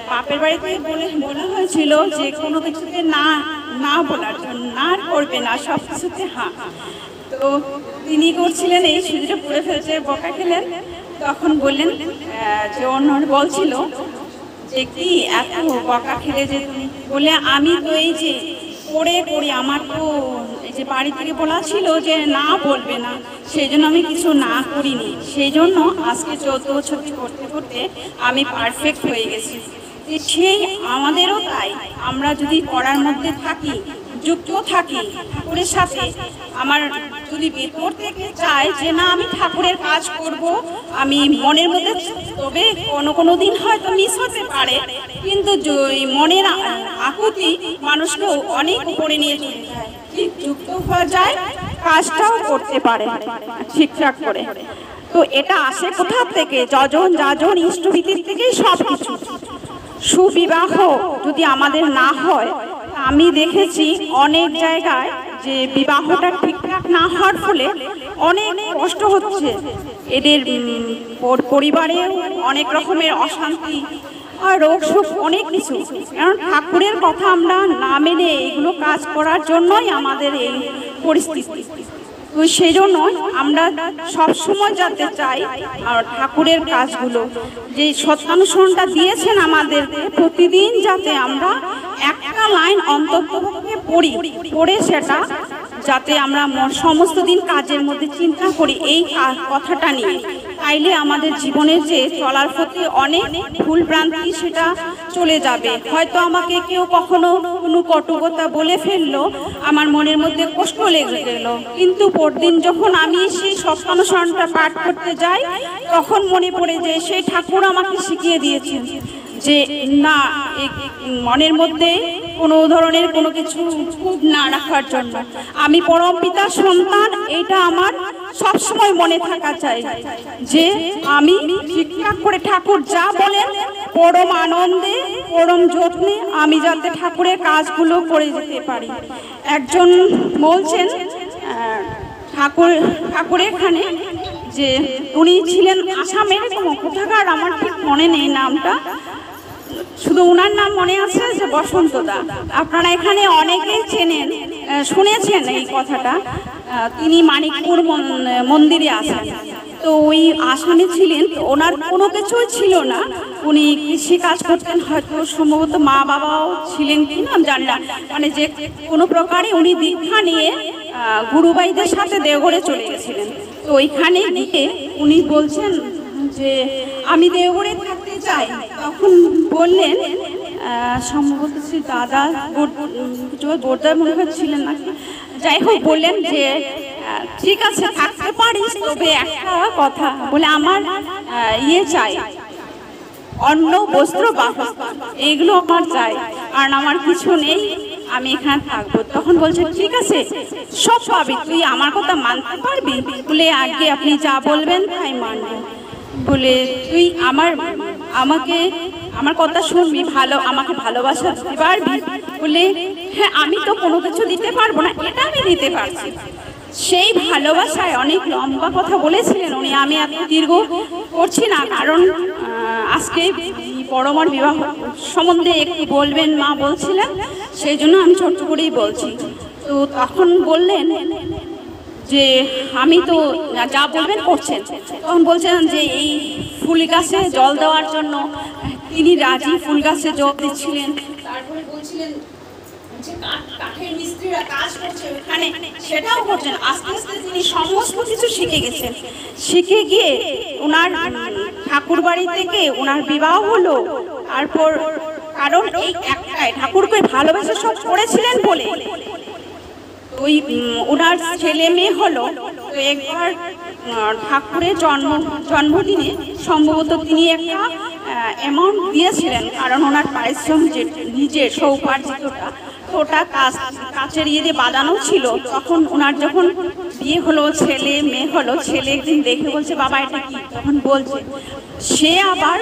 [SPEAKER 2] বাপের বাড়িতে বলা হয়েছিল যে কোনো কিছুতে না বলার জন্য, না করবে না, সব কিছুতে হ্যাঁ, তো তিনি করছিলেন এই সুজিটা পুড়ে ফেলছে, বকা খেলেন। তখন বললেন যে অন্য বলছিল যে কি এত বকা খেলে যে তুমি, বলে আমি তো এই যে করে আমার তো এই যে বাড়ি থেকে বলা ছিল যে না বলবে না, সেই জন্য আমি কিছু না করিনি, সেই জন্য আজকে 14 বছর করতে করতে আমি পারফেক্ট হয়ে গেছি। সেই আমাদেরও তাই, আমরা যদি করার মধ্যে থাকি যুক্ত থাকি ঠাকুরের সাথে। আমার যদি ভেতর থেকে চাই যে না আমি ঠাকুরের কাজ করব, আমি মনের মধ্যে, তবে কোনো দিন হয়তো মিস হতে পারে, কিন্তু মনের আকুতি মানুষকে অনেক উপরে নিয়ে চলে যায়, ঠিক যুক্ত হয়ে যায়, কাজটাও করতে পারে ঠিকঠাক করে। তো এটা আসে কোথা থেকে? যজন যাজন ইষ্টভীতির থেকেই সব কিছু। সুবিবাহ যদি আমাদের না হয়, আমি দেখেছি অনেক জায়গায় যে বিবাহটা ঠিকঠাক না হওয়ার ফলে অনেক কষ্ট হচ্ছে এদের, পরিবারে অনেক রকমের অশান্তি আর রোগ শোক অনেক কিছু। কারণ ঠাকুরের কথা আমরা না মেনে এগুলো কাজ করার জন্যই আমাদের এই পরিস্থিতি। তো সেই জন্য আমরা সবসময় যাতে চাই আর ঠাকুরের কাজগুলো যে সত্যানুসরণটা দিয়েছেন আমাদেরকে, প্রতিদিন যাতে আমরা একটা লাইন অন্তত পড়ে সেটা যাতে আমরা সমস্ত দিন কাজের মধ্যে চিন্তা করি এই কথাটা নিয়ে। তাইলে আমাদের জীবনের যে চলার প্রতি অনেক ভুল ভ্রান্তি সেটা চলে যাবে। হয়তো আমাকে কেউ কখনো কোনো কটুকতা বলে ফেললো, আমার মনের মধ্যে কষ্ট লেগে গেল, কিন্তু পরদিন যখন আমি সেই সত্যানুসরণটা পাঠ করতে যাই, তখন মনে পড়ে যে সেই ঠাকুর আমাকে শিখিয়ে দিয়েছেন যে না, মনের মধ্যে কোনো ধরনের কোনো কিছু খুব না রাখার জন্য। আমি পরম পিতার সন্তান, এটা আমার সবসময় মনে থাকা চাই যে আমি ঠিকঠাক করে ঠাকুর যা বলেন পরম আনন্দে পরম যত্নে আমি যাতে ঠাকুরের কাজগুলো করে যেতে পারি। একজন বলছেন ঠাকুর এখানে যে উনি ছিলেন আসামের কোথাকার, আমার ঠিক মনে নেই নামটা, শুধু ওনার নাম মনে আছে যে বসন্ত দা। আপনারা এখানে অনেকেই চেনেন, শুনেছেন এই কথাটা। তিনি মানিকপুর মন্দিরে আছেন। তো ওই আসামে ছিলেন, ওনার কোনো কিছুই ছিল না, উনি কৃষি কাজ করতেন, হয়তো সম্ভবত মা বাবাও ছিলেন কি না জানি না, মানে যে কোনো প্রকারে উনি দীক্ষা নিয়ে গুরুভাইদের সাথে দেওঘরে চলে গেছিলেন। তো ওইখানে গিয়ে উনি বলছেন যে আমি দেওঘরে থাকতে চাই। তখন বললেন, সম্ভবত শ্রী দাদা বোরদার মনে হচ্ছিলেন নাকি, যাই হোক, বললেন যে ঠিক আছে থাকতে পারিস, তবে একটা কথা বলে আমার চাই, অন্ন বস্ত্র বাসস্থান এইগুলো আমার চাই, কারণ আমার কিছু নেই, আমি এখানে থাকবো। তখন বলছে ঠিক আছে সব পাবি, তুই আমার কথা মানতে পারবি? বলে আগে আপনি যা বলবেন তাই মানবো। বলে তুই আমার কথা শুনবি, আমাকে ভালোবাসা দিতে পারবি? বলে হ্যাঁ, আমি তো কোনো কিছু দিতে পারবো না, এটা আমি দিতে পারছি। সেই ভালোবাসায় অনেক লম্বা কথা বলেছিলেন উনি। আমি এত দীর্ঘ করছি না, কারণ আজকে পরমার বিবাহ সম্বন্ধে একটু বলবেন মা বলছিলেন, সেই জন্য আমি ছোট্ট করেই বলছি। তো তখন বললেন যে আমি তো যা বলবেন করছেন। তখন বলছেন যে এই ফুল গাছে জল দেওয়ার জন্য তিনি রাজি, ফুল গাছে জল দিচ্ছিলেন। তারপরে বলছিলেন যে কাঠের মিস্ত্রিরা কাজ করছে ওখানে, সেটাও করছেন। আস্তে আস্তে তিনি সমস্ত কিছু শিখে গেছেন। শিখে গিয়ে ওনার ঠাকুর বাড়ি থেকে ওনার বিবাহ হলো। তারপর কারণ এই একটাই, ঠাকুরকে ভালোবেসে সব করেছিলেন বলে ওই ওনার ছেলে মেয়ে হলো। তো একবার ঠাকুরের জন্মদিনে সম্ভবত তিনি একটা অ্যামাউন্ট দিয়েছিলেন, কারণ ওনার পারিশ্রমিক যে নিজের সৌপার্জিতটা ওটা কাচের ইয়ে দিয়ে বাঁধানো ছিল। তখন ওনার যখন বিয়ে হলো, ছেলে মেয়ে হলো, ছেলে একদিন দেখে বলছে বাবা এটা কি? তখন বলছে সে আবার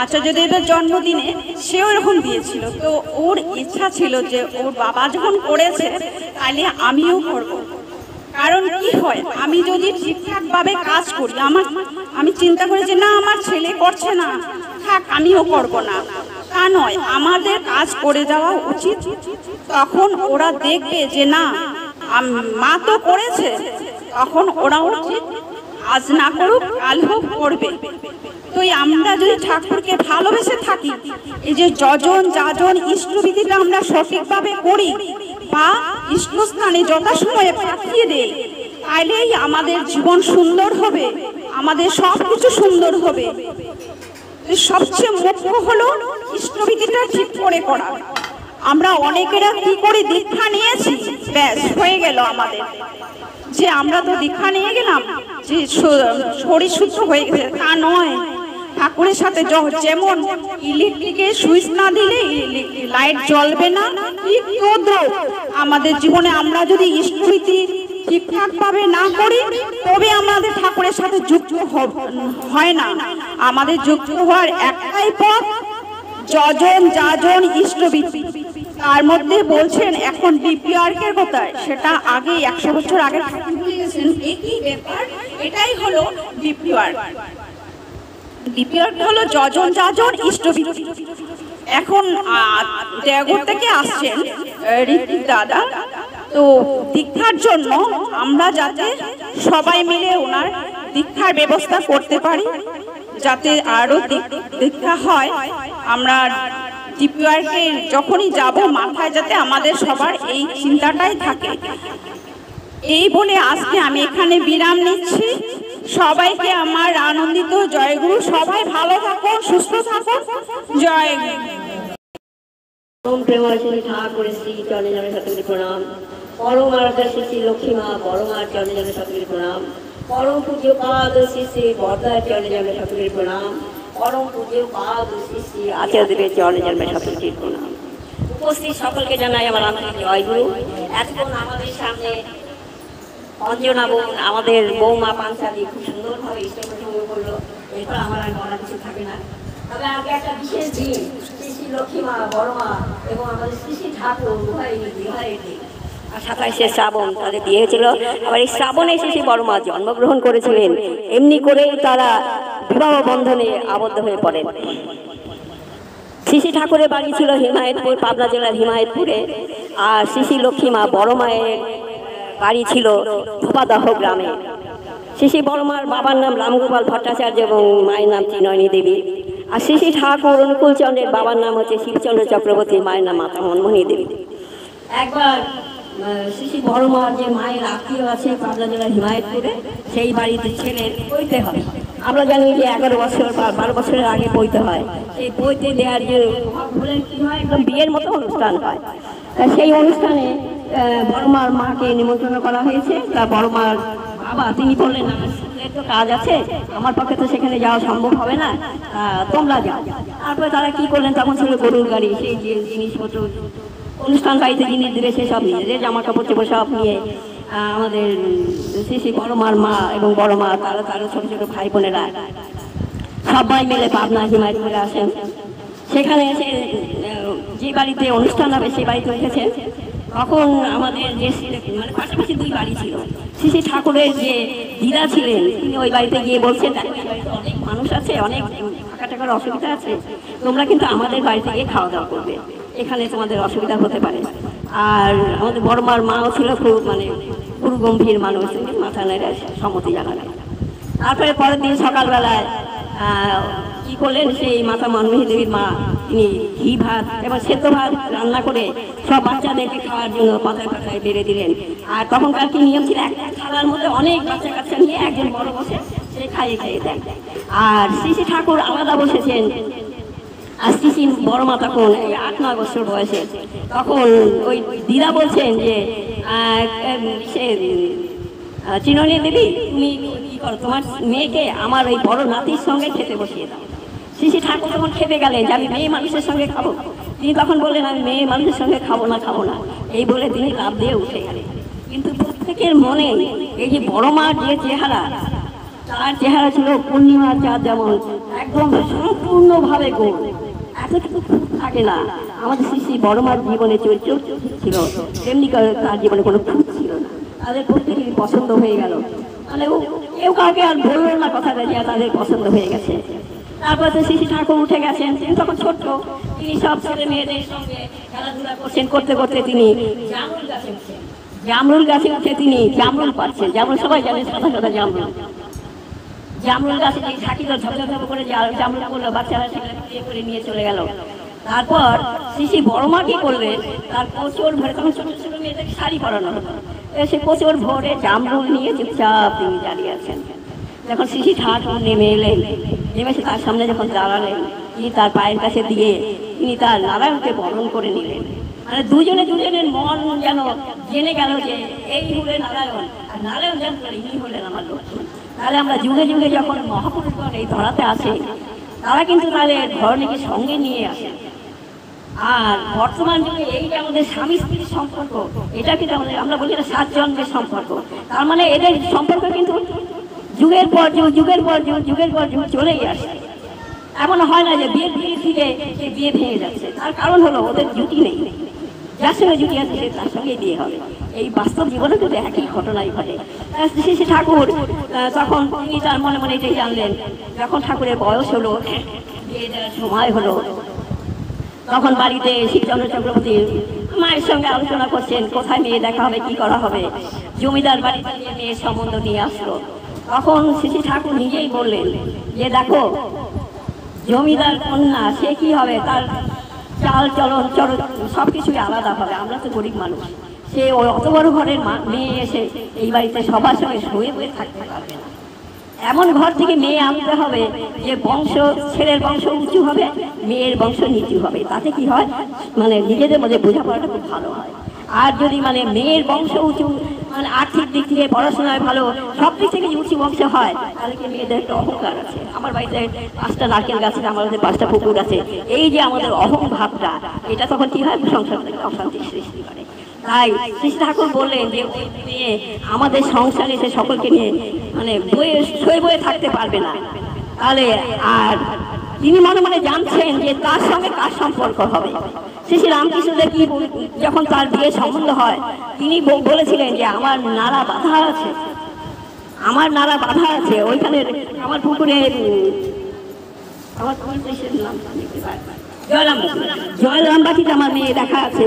[SPEAKER 2] আচার্যদেবের জন্মদিনে সেও এরকম দিয়েছিল। তো ওর ইচ্ছা ছিল যে ওর বাবা যখন করেছে তাহলে আমিও করব। কারণ কি হয়, আমি যদি ঠিকঠাকভাবে কাজ করি, আমি চিন্তা করি যে না আমার ছেলে করছে না, থাক আমিও করব না, তা নয়, আমাদের কাজ করে যাওয়া উচিত। তখন ওরা দেখবে যে না মা তো করেছে, তখন ওরা উচিত আজ না করুক কাল হোক করবে। তো আমরা যদি ঠাকুরকে ভালোবেসে থাকি, এই যে যজন যাজন ইষ্টবিধিটা আমরা সঠিকভাবে করি বা ইষ্টস্থানে যথাসময়ে পাঠিয়ে দেই, তাইলেই আমাদের জীবন সুন্দর হবে, আমাদের সব কিছু সুন্দর হবে। সবচেয়ে মুখ্য হলো ইষ্টবিধিটা ঠিক করে করা। আমরা অনেকেরা কি করে দীক্ষা নিয়েছি, ব্যাস হয়ে গেল আমাদের, যে আমরা তো দীক্ষা নিয়ে গেলাম যে শরীর শুদ্ধ হয়ে গেছে, তা নয়। ঠাকুরের সাথে যেমন ইলেকট্রিকের সুইচ না দিলে লাইট জ্বলবে না, ঠিক তদ্রূপ আমাদের জীবনে আমরা যদি ইষ্টভীতি ঠিকঠাক ভাবে না করি তবে আমাদের ঠাকুরের সাথে যুক্ত হয় না। আমাদের যুক্ত হওয়ার একটাই পথ, যজন যাজন ইষ্টভীতি। তার মধ্যে বলছেন এখন ডিপিআরকের কথা, সেটা আগে 100 বছর আগে ঠাকুর বলেছেন একই ব্যাপার, এটাই হলো ডিপিআর। ডিপিআরটা হলো যজন যাজন ইষ্টভীতি। এখন দেওঘর থেকে আসছেন ঋত্বিক দাদা, তো দীক্ষার জন্য আমরা যাতে সবাই মিলে ওনার দীক্ষার ব্যবস্থা করতে পারি, যাতে আরো দীক্ষা হয়। আমরা ডিপিআরকে যখনই যাব মাথায় যাতে আমাদের সবার এই চিন্তাটাই থাকে। এই বলে আজকে আমি এখানে বিরাম নিচ্ছি। সবাইকে আমার আনন্দিত জয়গুরু। সবাই ভালো থাকুন, সুস্থ থাকুন। জয়
[SPEAKER 3] ওম প্রেময় শ্রী ঠাকুর শ্রী চরণে চরণে শতকোটি প্রণাম। পরম আরাধ্যা শ্রী শ্রী লক্ষ্মীমা বড়মার চরণে চরণে শতকোটি প্রণাম। পরম পূজ্য পাদ শ্রী শ্রী বর্দার চরণে চরণে শতকোটি প্রণাম। পরম পূজ্য পাদ শ্রী শ্রী আচার্যদেবের চরণে চরণে শতকোটি প্রণাম। উপস্থিত সকলকে জানাই আমার আন্তরিক জয়গুরু। এতক্ষণ আমাদের সামনে অঞ্জনা বোন, আমাদের বৌমা পাঞ্চালি খুব সুন্দরভাবে ইষ্ট প্রসঙ্গ করলো। এরপর আমার আর বলার কিছু থাকে না। তবে আগে একটা বিশেষ দিন, শ্রী শ্রী লক্ষ্মীমা বড়মা এবং আমাদের শ্রী শ্রী ঠাকুর উভয়ের দিন। আর 27শে শ্রাবণ তাদের বিয়ে হয়েছিল। আবার এই শ্রাবণে শ্রী শ্রী বড়মা জন্মগ্রহণ করেছিলেন। এমনি করেই তারা বিবাহ বন্ধনে আবদ্ধ হয়ে পড়েন। শ্রী শ্রী ঠাকুরের বাড়ি ছিল হিমায়তপুর, পাবনা জেলার হিমায়তপুরে। আর শ্রী শ্রী লক্ষ্মীমা বড়মায়ের বাড়ি ছিল ধোপাদহ গ্রামে। শ্রী শ্রী বড়মার বাবার নাম রামগোপাল ভট্টাচার্য এবং মায়ের নাম ত্রিনয়নী দেবী। আর শ্রী শ্রী ঠাকুর অনুকূলচন্দ্রের বাবার নাম হচ্ছে শিবচন্দ্র চক্রবর্তী, মায়ের নাম মাতা মনমোহনী দেবী। একবার শ্রী শ্রী বড়মার যে মায়ের আত্মীয় আছে পাবনা জেলার হিমায়তপুরে, সেই বাড়িতে ছেলের পৈতে হয়। আমরা জানি যে 11 বছর বা 12 বছরের আগে পৈতে হয়। সেই পৈতে দেওয়ার যে কি হয়, একদম বিয়ের মতো অনুষ্ঠান হয়। সেই অনুষ্ঠানে বড়মার মাকে নিমন্ত্রণ করা হয়েছে। তা বড়মার বাবা তিনি বললেন, আমার তো কাজ আছে, আমার পক্ষে তো সেখানে যাওয়া সম্ভব হবে না, তোমরা যাও। তারপরে তারা কি করলেন, তখন ছিল গরুর গাড়ি, সেই যে জিনিসপত্র অনুষ্ঠান বাড়িতে জিনিস দেবে সেসব নিয়ে, যে জামা কাপড় চোপড় সব নিয়ে আমাদের শ্রী শ্রী বড়মার মা এবং বড়মা তারা ছোট ছোট ভাই বোনেরা সবাই মিলে পাবনা হিমায়তপুরে আসেন। সেখানে এসে যে বাড়িতে অনুষ্ঠান হবে সেই বাড়িতে উঠেছে। তখন আমাদের যে মানে পাশাপাশি 2 বাড়ি ছিল, শ্রী শ্রী ঠাকুরের যে দিদা ছিলেন তিনি ওই বাড়িতে গিয়ে বলছেন, অনেক মানুষ আছে, অনেক থাকা টাকার অসুবিধা আছে, তোমরা কিন্তু আমাদের বাড়িতে গিয়ে খাওয়া দাওয়া করবে, এখানে তোমাদের অসুবিধা হতে পারে। আর আমাদের বড়মার মাও ছিল খুব মানে গুরু গম্ভীর মানুষ, মাথা নেড়ে সম্মতি জানালেন। তারপরে পরের দিন সকালবেলায় কি করলেন, সেই মাতা মনমোহনী দেবীর মা তিনি ঘি ভাত এবং সেদ্ধ ভাত রান্না করে সব বাচ্চাদেরকে খাওয়ার জন্য পাতায় পাতায় বেড়ে দিলেন। আর তখনকার কি নিয়ম ছিল, একটা থালার মধ্যে অনেক বাচ্চা কাচ্চা নিয়ে একজন বড় বসে সে খাইয়ে দেন। আর শ্রী শ্রী ঠাকুর আলাদা বসেছেন। আর শ্রী শ্রী বড়মা তখন 8-9 বছর বয়সে। তখন ওই দিদা বলছেন যে ত্রিনয়নী দেবী, তুমি কি করো, তোমার মেয়েকে আমার ওই বড় নাতির সঙ্গে খেতে বসিয়ে দাও। শ্রী শ্রী ঠাকুর তখন খেতে গেলেন যে আমি মেয়ে মানুষের সঙ্গে খাবো। তিনি তখন বললেন, আমি মেয়ে মানুষের সঙ্গে খাবো না। এই বলে তিনি লাফ দিয়ে উঠে গেলেন। কিন্তু প্রত্যেকের মনে এই যে বড়মার যে চেহারা, তার চেহারা ছিল পূর্ণিমার চাঁদ যেমন একদম সম্পূর্ণভাবে গোল, এতটুকু থাকে না। আমাদের শ্রী শ্রী বড়মার জীবনে চরিত্র ছিল তেমনি তার জীবনে কোনো খুঁত ছিল না। তাদের প্রত্যেকেরই পছন্দ হয়ে গেল, মানে কেউ কাউকে আর বলল না কথাটা যে তাদের পছন্দ হয়ে গেছে। তারপর তো শ্রী শ্রী ঠাকুর উঠে গেছেন, তিনি তখন ছোট্ট, তিনি সব ছেলে মেয়েদের সঙ্গে খেলাধুলা করছেন। করতে করতে তিনি জামরুল গাছে উঠে তিনি জামরুল পাচ্ছেন। যেমন সবাই জানে সাদা সাদা জামরুল গাছে থাকি তো ঝপঝপ করে জামরুল করলো, বাচ্চারা সেগুলো করে নিয়ে চলে গেল। তারপর শ্রী শ্রী বড়মা কি করলেন, তার কোচর ভরে, তখন ছোট ছোট মেয়েদের শাড়ি পরানো হতো, সে কোচর ভরে জামরুল নিয়ে চুপচাপ তিনি দাঁড়িয়ে আছেন। যখন শ্রী শ্রী ঠাকুর নেমে এলেন, নেমেছে তার সামনে যখন দাঁড়ালেন, তিনি তার পায়ের কাছে দিয়ে তিনি তার নারায়ণকে বরণ করে নিলেন। মানে দুজনে দুজনের মন যেন জেনে গেল যে এই হলেন নারায়ণ, আর নারায়ণ যেন ইনি হলেন আমার লক্ষ্মণ। তাহলে আমরা যুগে যুগে যখন মহাপুরুষগণ এই ধরাতে আসে, তারা কিন্তু তাহলে ধরণীকে সঙ্গে নিয়ে আসে। আর বর্তমান যুগে এই যে আমাদের স্বামী স্ত্রীর সম্পর্ক, এটা কিন্তু আমাদের, আমরা বলি এটা 7 জন্মের সম্পর্ক। তার মানে এদের সম্পর্ক কিন্তু যুগের পর যুগ, যুগের পর যুগ, যুগের পর যুগ চলেই আসে। এমন হয় না যে বিয়ের থেকে সে বিয়ে ভেঙে যাচ্ছে। তার কারণ হলো ওদের জুটি নেই, যার সঙ্গে জুটি আছে সে তার সঙ্গেই বিয়ে হবে। এই বাস্তব জীবনে কিন্তু একই ঘটনাই ঘটে। শ্রী ঠাকুর তখন তিনি তার মনে মনে এটাই জানলেন, যখন ঠাকুরের বয়স হলো, বিয়ে দেওয়ার সময় হলো, তখন বাড়িতে শিবচন্দ্র চক্রবর্তী মায়ের সঙ্গে আলোচনা করছেন কোথায় মেয়ে দেখা হবে, কি করা হবে। জমিদার বাড়িতে নিয়ে মেয়ের সম্বন্ধ নিয়ে আসলো। তখন শ্রী ঠাকুর নিজেই বললেন যে দেখো, জমিদার কন্যা সে কি হবে, তার চাল চলন চরণ সব কিছুই আলাদা হবে। আমরা তো গরিব মানুষ, সে ওই অত বড় ঘরের মেয়ে এসে এই বাড়িতে সবার সঙ্গে শুয়ে বয়ে থাকতে পারবে না। এমন ঘর থেকে মেয়ে আনতে হবে যে বংশ, ছেলের বংশ উঁচু হবে, মেয়ের বংশ নিচু হবে। তাতে কি হয়, মানে নিজেদের মধ্যে বোঝাপড়াটা খুব ভালো হয়। আর যদি মানে মেয়ের বংশ উঁচু, মানে আর্থিক দিক থেকে পড়াশোনায় ভালো, সব দিক থেকে উঁচু বংশ হয়, তাহলে কি মেয়েদের একটা অহংকার আছে। আমার বাড়িতে 5টা নারকেল গাছ আছে, আমাদের 5টা পুকুর আছে, এই যে আমাদের অহং ভাবটা, এটা তখন কি হয়, সংসার থেকে অশান্তির সৃষ্টি করে। তাই শ্রী ঠাকুর বললেন যে ওই মেয়ে আমাদের সংসারে এসে সকলকে নিয়ে মানে শুয়ে বয়ে থাকতে পারবে না। তাহলে আর তিনি মনে মনে জানছেন যে তার সঙ্গে কার সম্পর্ক হবে। শ্রী রামকৃষ্ণদেব কি যখন তার বিয়ে সম্বন্ধ হয়, তিনি বলেছিলেন যে আমার নাড়া বাঁধা আছে, আমার নাড়া বাঁধা আছে ওইখানে আমার পুকুরে, আমার জয়রামবাটিতে আমার মেয়ে দেখা আছে,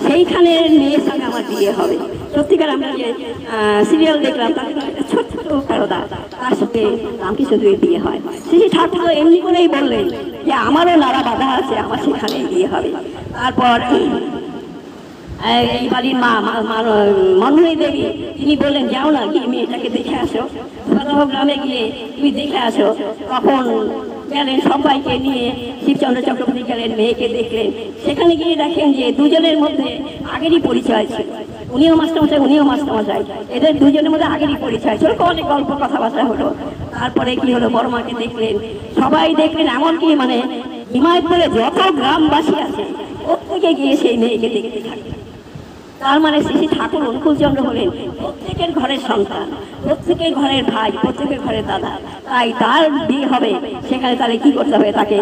[SPEAKER 3] সেইখানে মেয়ের সঙ্গে আমার বিয়ে হবে। সত্যিকার আমরা যে সিরিয়াল দেখলাম তাতে ছোট্ট কারোদা, তার সাথে রামকৃষ্ণদেবের বিয়ে হয়। শ্রী ঠাকুর এমনি করেই বললেন যে আমারও নাড়া বাঁধা আছে, আমার সেখানেই বিয়ে হবে। তারপর এই বাড়ির মা মনোহরী দেবী তিনি বললেন যাও না, গিয়ে মেয়েটাকে দেখে আসো, গ্রামে গিয়ে তুমি দেখে আসো। তখন গেলেন, সবাইকে নিয়ে শিবচন্দ্র চক্রবর্তী গেলেন, মেয়েকে দেখলেন। সেখানে গিয়ে দেখেন যে দুজনের মধ্যে আগেরই পরিচয় ছিল, উনিও মাস্টারমশাই উনিও মাস্টারমশাই, এদের দুজনের মধ্যে আগেরই পরিচয় ছিল। অনেক গল্প কথাবার্তা হলো। তারপরে কি হলো, বড় মাকে দেখলেন, সবাই দেখলেন, এমনকি মানে হিমায়তপুরে যত গ্রামবাসী আছে প্রত্যেকে গিয়ে সেই মেয়েকে দেখতে থাকলেন। তার মানে শ্রী ঠাকুর অনুকূলচন্দ্র হলেন প্রত্যেকের ঘরের সন্তান, প্রত্যেকের ঘরের ভাই, প্রত্যেকের ঘরের দাদা। তাই তার বিয়ে হবে সেখানে তাহলে কি করতে হবে, তাকে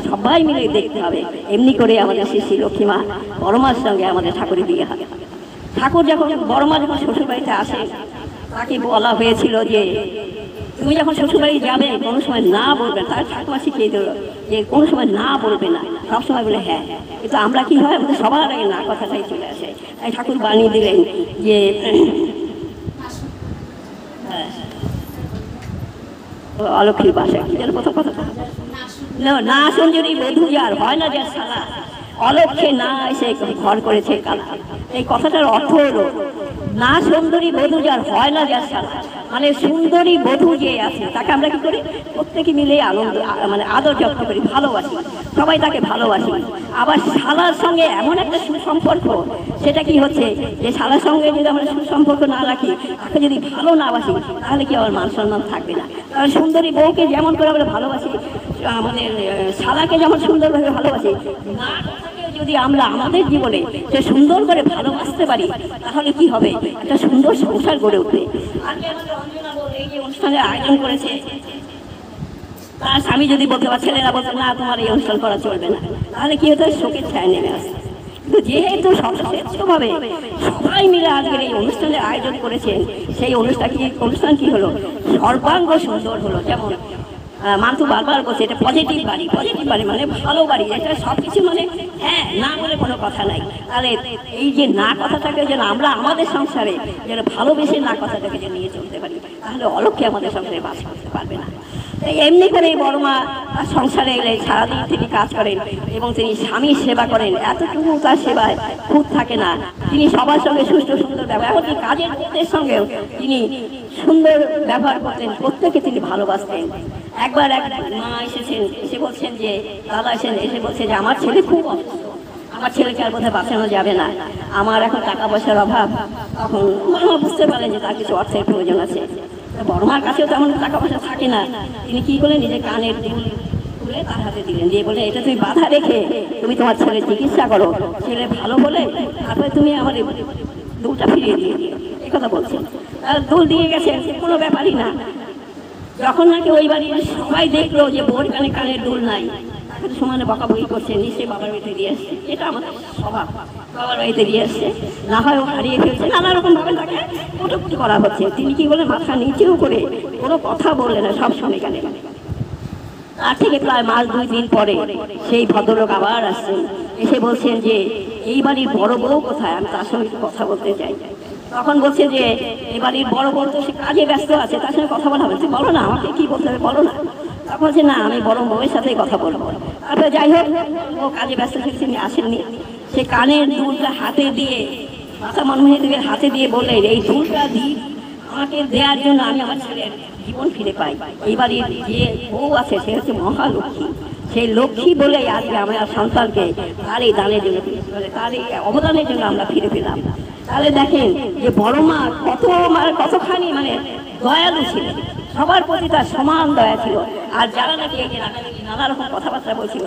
[SPEAKER 3] সবাই মিলে দেখতে হবে। এমনি করে আমাদের শ্রী লক্ষ্মীমা বড়মার সঙ্গে আমাদের ঠাকুরের বিয়ে হবে। ঠাকুর যখন বড়মা যখন শ্বশুরবাড়িতে আসে, তাকে বলা হয়েছিল যে তুমি যখন শ্বশুরবাড়ি যাবে কোনো সময় না বলবে। তার ঠাকুমা শিখিয়ে দিল যে কোনো সময় না বলবে না, সবসময় বলে হ্যাঁ। কিন্তু আমরা কি হয়, আমাদের সবার আগে না কথাটাই চলে আসে। তাই ঠাকুর বানিয়ে দিলেন যে অলক্ষীর বাসায় কি যেন প্রথম কথা, না আসুন যদি বধূ যার হয় না যার সালা, অলক্ষে না এসে ঘর করেছে কালা। এই কথাটার অর্থ হলো না সুন্দরী বধূ যার হয় না যার সালা, মানে সুন্দরী বধূ যে আছে তাকে আমরা কি করি, প্রত্যেকে মিলে আনন্দ মানে আদর যত্ন করি, ভালোবাসি, সবাই তাকে ভালোবাসি। আবার শালার সঙ্গে এমন একটা সুসম্পর্ক, সেটা কি হচ্ছে যে শালার সঙ্গে যদি আমরা সুসম্পর্ক না রাখি, তাকে যদি ভালো না বাসি, তাহলে কি আমার মান সম্মান থাকবে না। কারণ সুন্দরী বউকে যেমন করে আমরা ভালোবাসি, আমাদের শালাকে যেমন সুন্দরভাবে ভালোবাসি, না যদি আমরা আমাদের জীবনে সে সুন্দর করে ভালোবাসতে পারি, তাহলে কি হবে, একটা সুন্দর সংসার গড়ে উঠবে। এই যে অনুষ্ঠানের আয়োজন করেছে, তার স্বামী যদি বলতে পারে, ছেলেরা বলতে না তোমার এই অনুষ্ঠান করা চলবে না, তাহলে কি হতো, শোকের ছায়া নেমে আসে। কিন্তু যেহেতু শ্রেষ্ঠভাবে সবাই মিলে আজকের এই অনুষ্ঠানের আয়োজন করেছেন, সেই অনুষ্ঠান কি হলো, সর্বাঙ্গ সুন্দর হলো। যেমন মান্তু বারবার বলছে এটা পজিটিভ বাড়ি, পজিটিভ বাড়ি মানে ভালো বাড়ি, এটা সব কিছু মানে হ্যাঁ না বলে কোনো কথা নাই। তাহলে এই যে না কথাটাকে যেন আমরা আমাদের সংসারে যেন ভালোবেসে না কথাটাকে যেন নিয়ে চলতে পারি, তাহলে অলক্ষে আমাদের সংসারে বাস করতে পারবে না। তাই এমনি করে বড়মা তার সংসারে এলে সারাদিন তিনি কাজ করেন এবং তিনি স্বামীর সেবা করেন। এতটুকু তার সেবায় খুঁত থাকে না। তিনি সবার সঙ্গে সুষ্ঠু সুন্দর ব্যবহার, এমনকি কাজের লোকদের সঙ্গেও তিনি সুন্দর ব্যবহার করতেন, প্রত্যেকে তিনি ভালোবাসতেন। একবার এক মা এসেছেন, এসে বলছেন যে দাদা এসে বলছে যে আমার ছেলে খুব অসুস্থ, আমার ছেলেকে আর বোধহয় বাঁচানো যাবে না, আমার এখন টাকা পয়সার অভাব। তখন বড় মা বুঝতে পারলেন যে তার কিছু অর্থের প্রয়োজন আছে। বড় মার কাছেও তেমন টাকা পয়সা থাকে না। তিনি কি করলেন, নিজের কানের দুল খুলে তার হাতে দিলেন, দিয়ে বলে এটা তুমি বাধা রেখে তুমি তোমার ছেলের চিকিৎসা করো, ছেলে ভালো বলে তারপরে তুমি আমার দুলটা ফিরিয়ে দিয়ে দিও, এই কথা বলছেন। তার দুল দিয়ে গেছেন, কোনো ব্যাপারই না। যখন নাকি ওই বাড়ির সবাই দেখলো যে বোর কানে কানের দুল নাই, তাকে সমানে বকাবকি করছে, নিশ্চয়ই বাবার বাড়িতে দিয়ে আসছে, এটা আমাদের স্বভাব, বাবার বাড়িতে দিয়ে আসছে, না হয় ও হারিয়ে ফেলছে, নানা রকম ভাবে তাকে কুটোকুটি করা হচ্ছে। তিনি কি বলে মাথা নিচেও করে কোনো কথা বললেন না, সব শুনে গেলেন। তার থেকে প্রায় মাস 2-3 পরে সেই ভদ্রলোক আবার আসছেন, এসে বলছেন যে এই বাড়ির বড় বউ কোথায়, আমি তার সঙ্গে কথা বলতে চাই। তখন বলছে যে এই বাড়ির বড় বউ তো সে কাজে ব্যস্ত আছে, তার সঙ্গে কথা বলা হচ্ছে, বলো না আমাকে কি বলতে হবে বলো না। তখন বলছে না, আমি বড় বউয়ের সাথেই কথা বলবো। তারপরে যাই হোক, ও কাজে ব্যস্ত থেকে তিনি আসেননি। সে কানের দুলটা হাতে দিয়ে, মাথা মনমোহনের হাতে দিয়ে বলে এই দুলটা দিই আমাকে দেওয়ার জন্য আমি আমার ছেলের জীবন ফিরে পাই। এই বাড়ির যে বউ আছে সে হচ্ছে মহালক্ষ্মী, সেই লক্ষ্মী বলে আজকে আমার সন্তানকে তার এই দানের জন্য, তার এই অবদানের জন্য আমরা ফিরে পেলাম। তাহলে দেখেন যে বড় মা কতখানি মানে দয়ালু ছিলেন, সবার প্রতি তার সমান দয়া ছিল। আর যারা নাকি এই যে নানা রকম কথাবার্তা বলছিল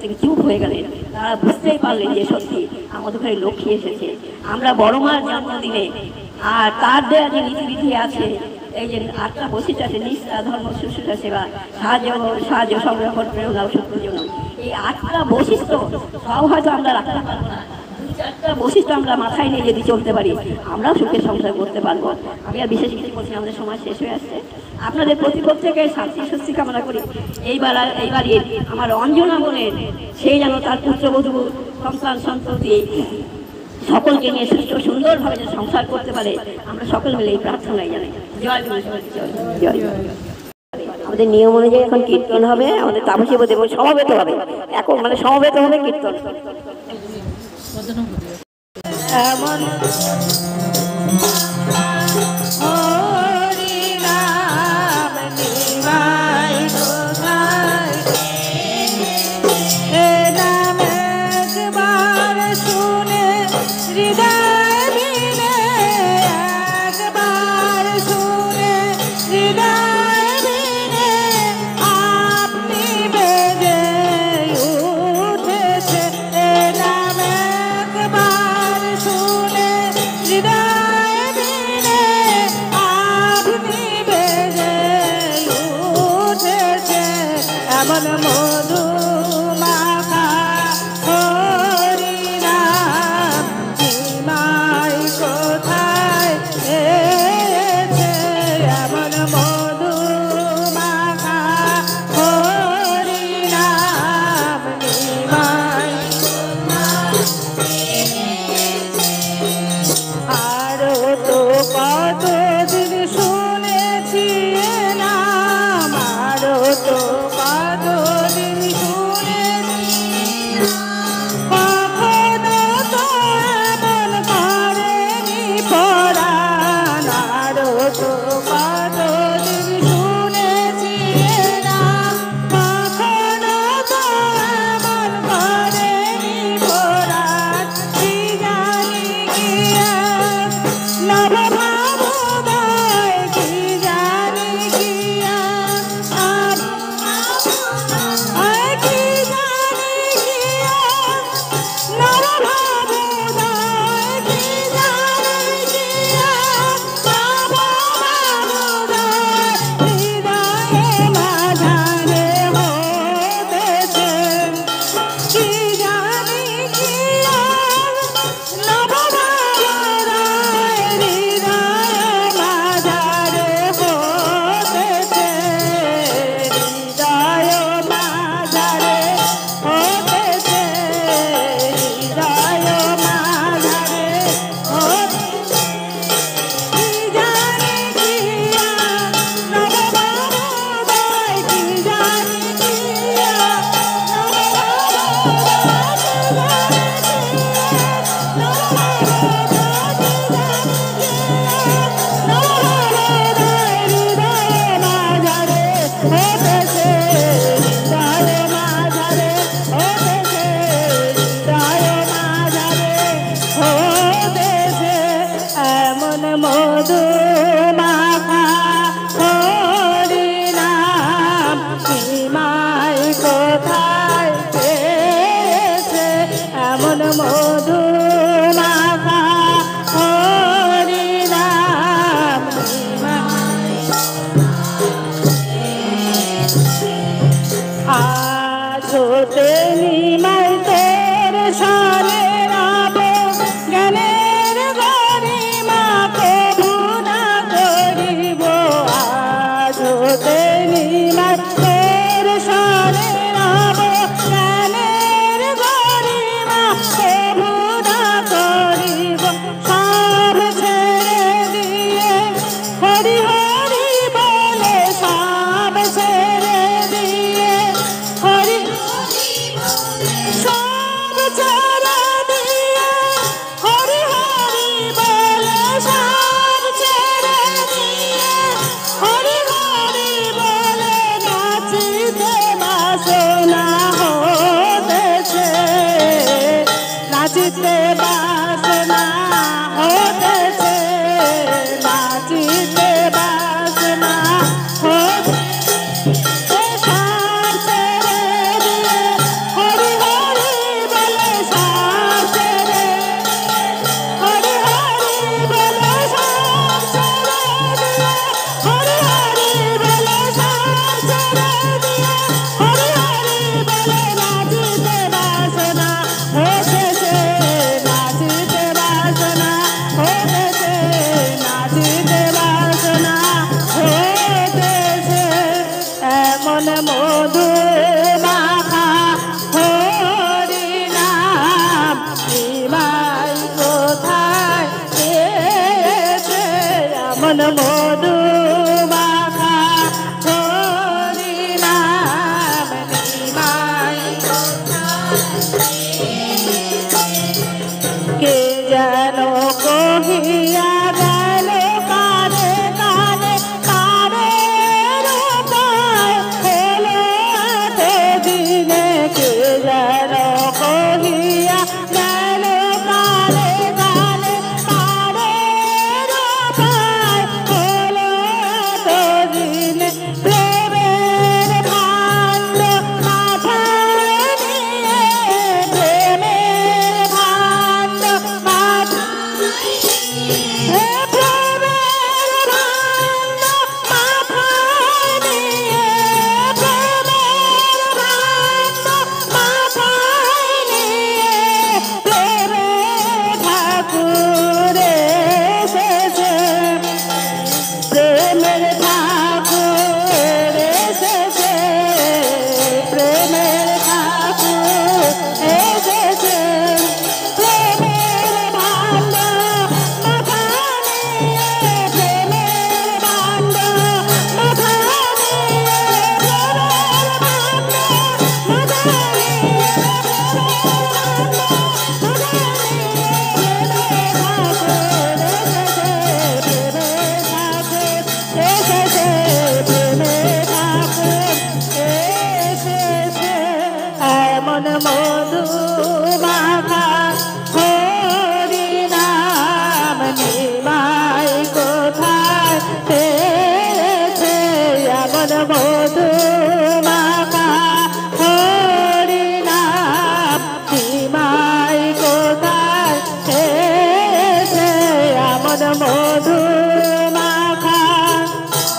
[SPEAKER 3] থেকে চুপ হয়ে গেলেন, তারা বুঝতেই পারলেন যে সত্যি আমাদের ঘরে লক্ষ্মী এসেছে। আমরা বড় মার জন্মদিনে আর তার দেওয়া যে নীতিবিধি আছে, এই যে 8টা বৈশিষ্ট্য আছে, নিষ্ঠা, ধর্ম, শুশ্রূষা, সেবা, সাহায্য সংরক্ষণ, প্রেরণা, সত্যের জন্য, এই 8টা বৈশিষ্ট্য সব হয়তো আমরা রাখতে পারবো না, 2-4টা বৈশিষ্ট্য আমরা মাথায় নিয়ে যদি চলতে পারি আমরাও সুখের সংসার করতে পারবো। আমি আর বিশেষ কিছু বলছি, আমাদের সময় শেষ হয়ে আসছে। আপনাদের প্রতি প্রত্যেকের শান্তি স্বস্তি কামনা করি। এইবারের আমার অঞ্জনা বোনের সেই যেন তার পুত্রবধূ সন্তান সন্ততি সকলকে নিয়ে সুস্থ সুন্দরভাবে যে সংসার করতে পারে, আমরা সকল মিলে এই প্রার্থনাই জানাই। জয় গুরু, জয় জয়। আমাদের নিয়ম অনুযায়ী এখন কীর্তন হবে, আমাদের তাপসী বোধ এবং সমবেত হবে, এখন মানে সমবেত হবে কীর্তন।
[SPEAKER 2] এমন মধু মাখা হরি নাম, নিমাই কোথায় এসে, এমন মধু মাখা হরি নাম, নিমাই আরো তো কতদিন শুনেছি নাম, আরো তো এমন মধু মাখা হরি নাম নিমাই কোথায় পেয়েছে এমন মধু মাখা হরি নাম আজ হতে নিমাই তোর সালে রাব জ্ঞানের গরিমা কবু না করিব আজ হতে নিমাই তোর সালে রাব জ্ঞানের গরিমা কবু না করিব সব ছেড়ে দিয়ে হরি হরি বলে সব ছেড়ে দিয়ে হরি সব ছেড়ে দিয়ে হরি হরি বলে সব ছেড়ে দিয়ে হরি হরি বলে নাচিতে বাসনা হতেছে নাচিতে বাসনা হতেছে নাচিতে বাসনা হতেছে সব ছেড়ে দিয়ে হরি হরি বলে সব ছেড়ে হরি হরি বলে সব ছেড়ে দিয়ে হরি হরি বলে সব ছেড়ে দিয়ে হরি হরি বলে নাচিতে বাসনা হতেছে নাচিতে বাসনা হতেছে নাচিতে বাসনা হতেছে এমন মধু মাখা হরি নাম নিমাই কোথায় পেয়েছে এমন মধু মাখা হরি নাম নিমাই কে যেন কহিয়া গেল কানে কানে কানে রূপায় হলো এতদিনে কে যেন কহিয়া গেল কানে কানে কানে রূপায় হলো এতদিনে প্রেমের ভাণ্ড মাথায় নিয়ে প্রেমের ভাণ্ড মাথায় হে প্রেমের ভাণ্ড মাথায় নিয়ে প্রেমের ভাণ্ড মাথায় নিয়ে প্রেমের ঠাকুর এসেছে প্রেমের ঠাকুর এসেছে প্রেমের ঠাকুর এসেছে প্রেমের ভাণ্ড মাথায় নিয়ে প্রেমের ভাণ্ড মাথায় নিয়ে প্রেমের ভাণ্ড মাথায় নিয়ে এমন মধু মাখা হরি নাম নিমাই কোথায় পেয়েছে এমন মধু মাখা হরি নাম নিমাই কোথায় পেয়েছে এমন মধু মাখা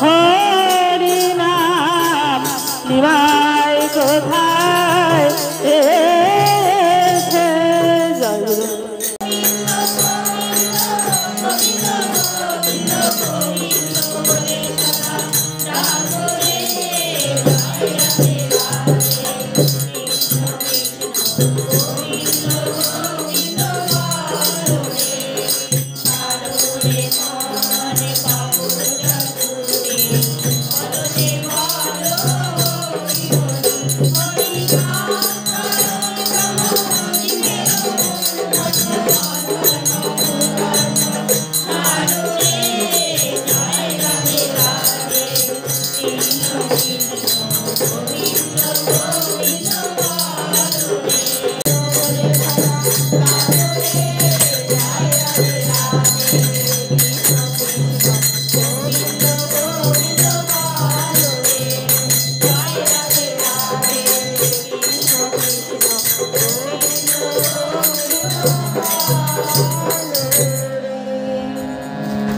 [SPEAKER 2] হরি নাম নিমাই কোথায় পেয়েছে জয় গুরু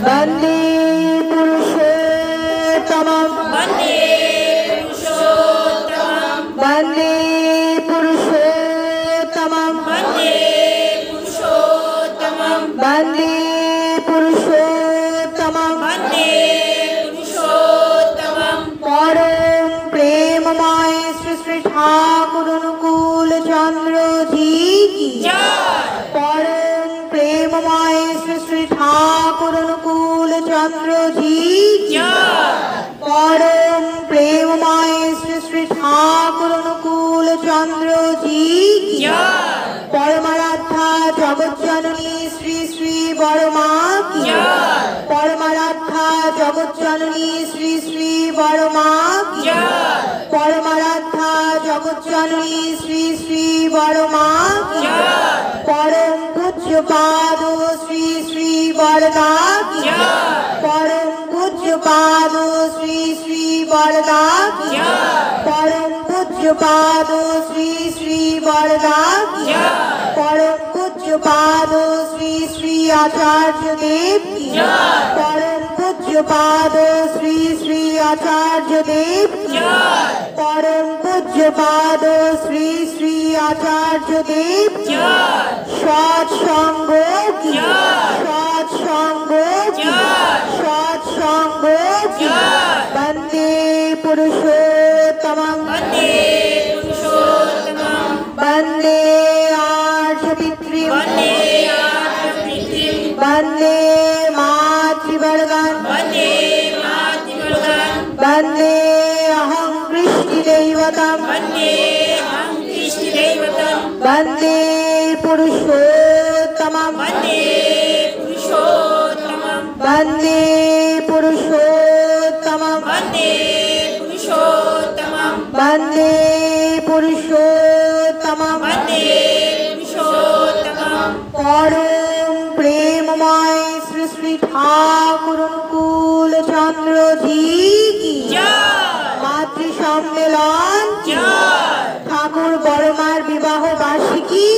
[SPEAKER 6] वन्दे पुरुषोत्तमं वन्दे पुरुषोत्तमं वन्दे पुरुषोत्तमं परम प्रेममय श्री श्री ठाकुर अनुकूल चंद्र जी की परम प्रेममय श्री श्री ठाकुर अनुकूल चंद्र जी की परम प्रेममय श्री श्री ठाकुर अनुकूल चंद्र जी की परमाराध्या जगत जननी श्री श्री बड़मा की परमाराध्या जगत जननी श्री श्री बड़मा की परमाराध्या जगत जननी श्री श्री बड़मा की परम पूज्य पाद श्री श्री वरदा की परम पूज्य पाद श्री श्री वरदा की परम पूज्य पाद श्री श्री वरदा की परम पूज्य पाद श्री श्री आचार्य देव की परम पूज्य पाद श्री श्री आचार्य देव की परम पूज्य पाद श्री श्री आचार्य देव की सत्संग की सत्संग की सत्संग की वन्दे पुरुषोत्तमं वन्दे आर्षपितृं वन्दे मातृवर्गं वन्दे अहं कृष्णदैवतं वन्दे पुरुषोत्तमं वन्दे पुरुषोत्तमं वन्दे पुरुषोत्तमं परम प्रेममय श्री श्री ठाकुर अनुकूल चंद्र जी की मातृ सम्मेलन ठाकुर बड़मार विवाह वार्षिकी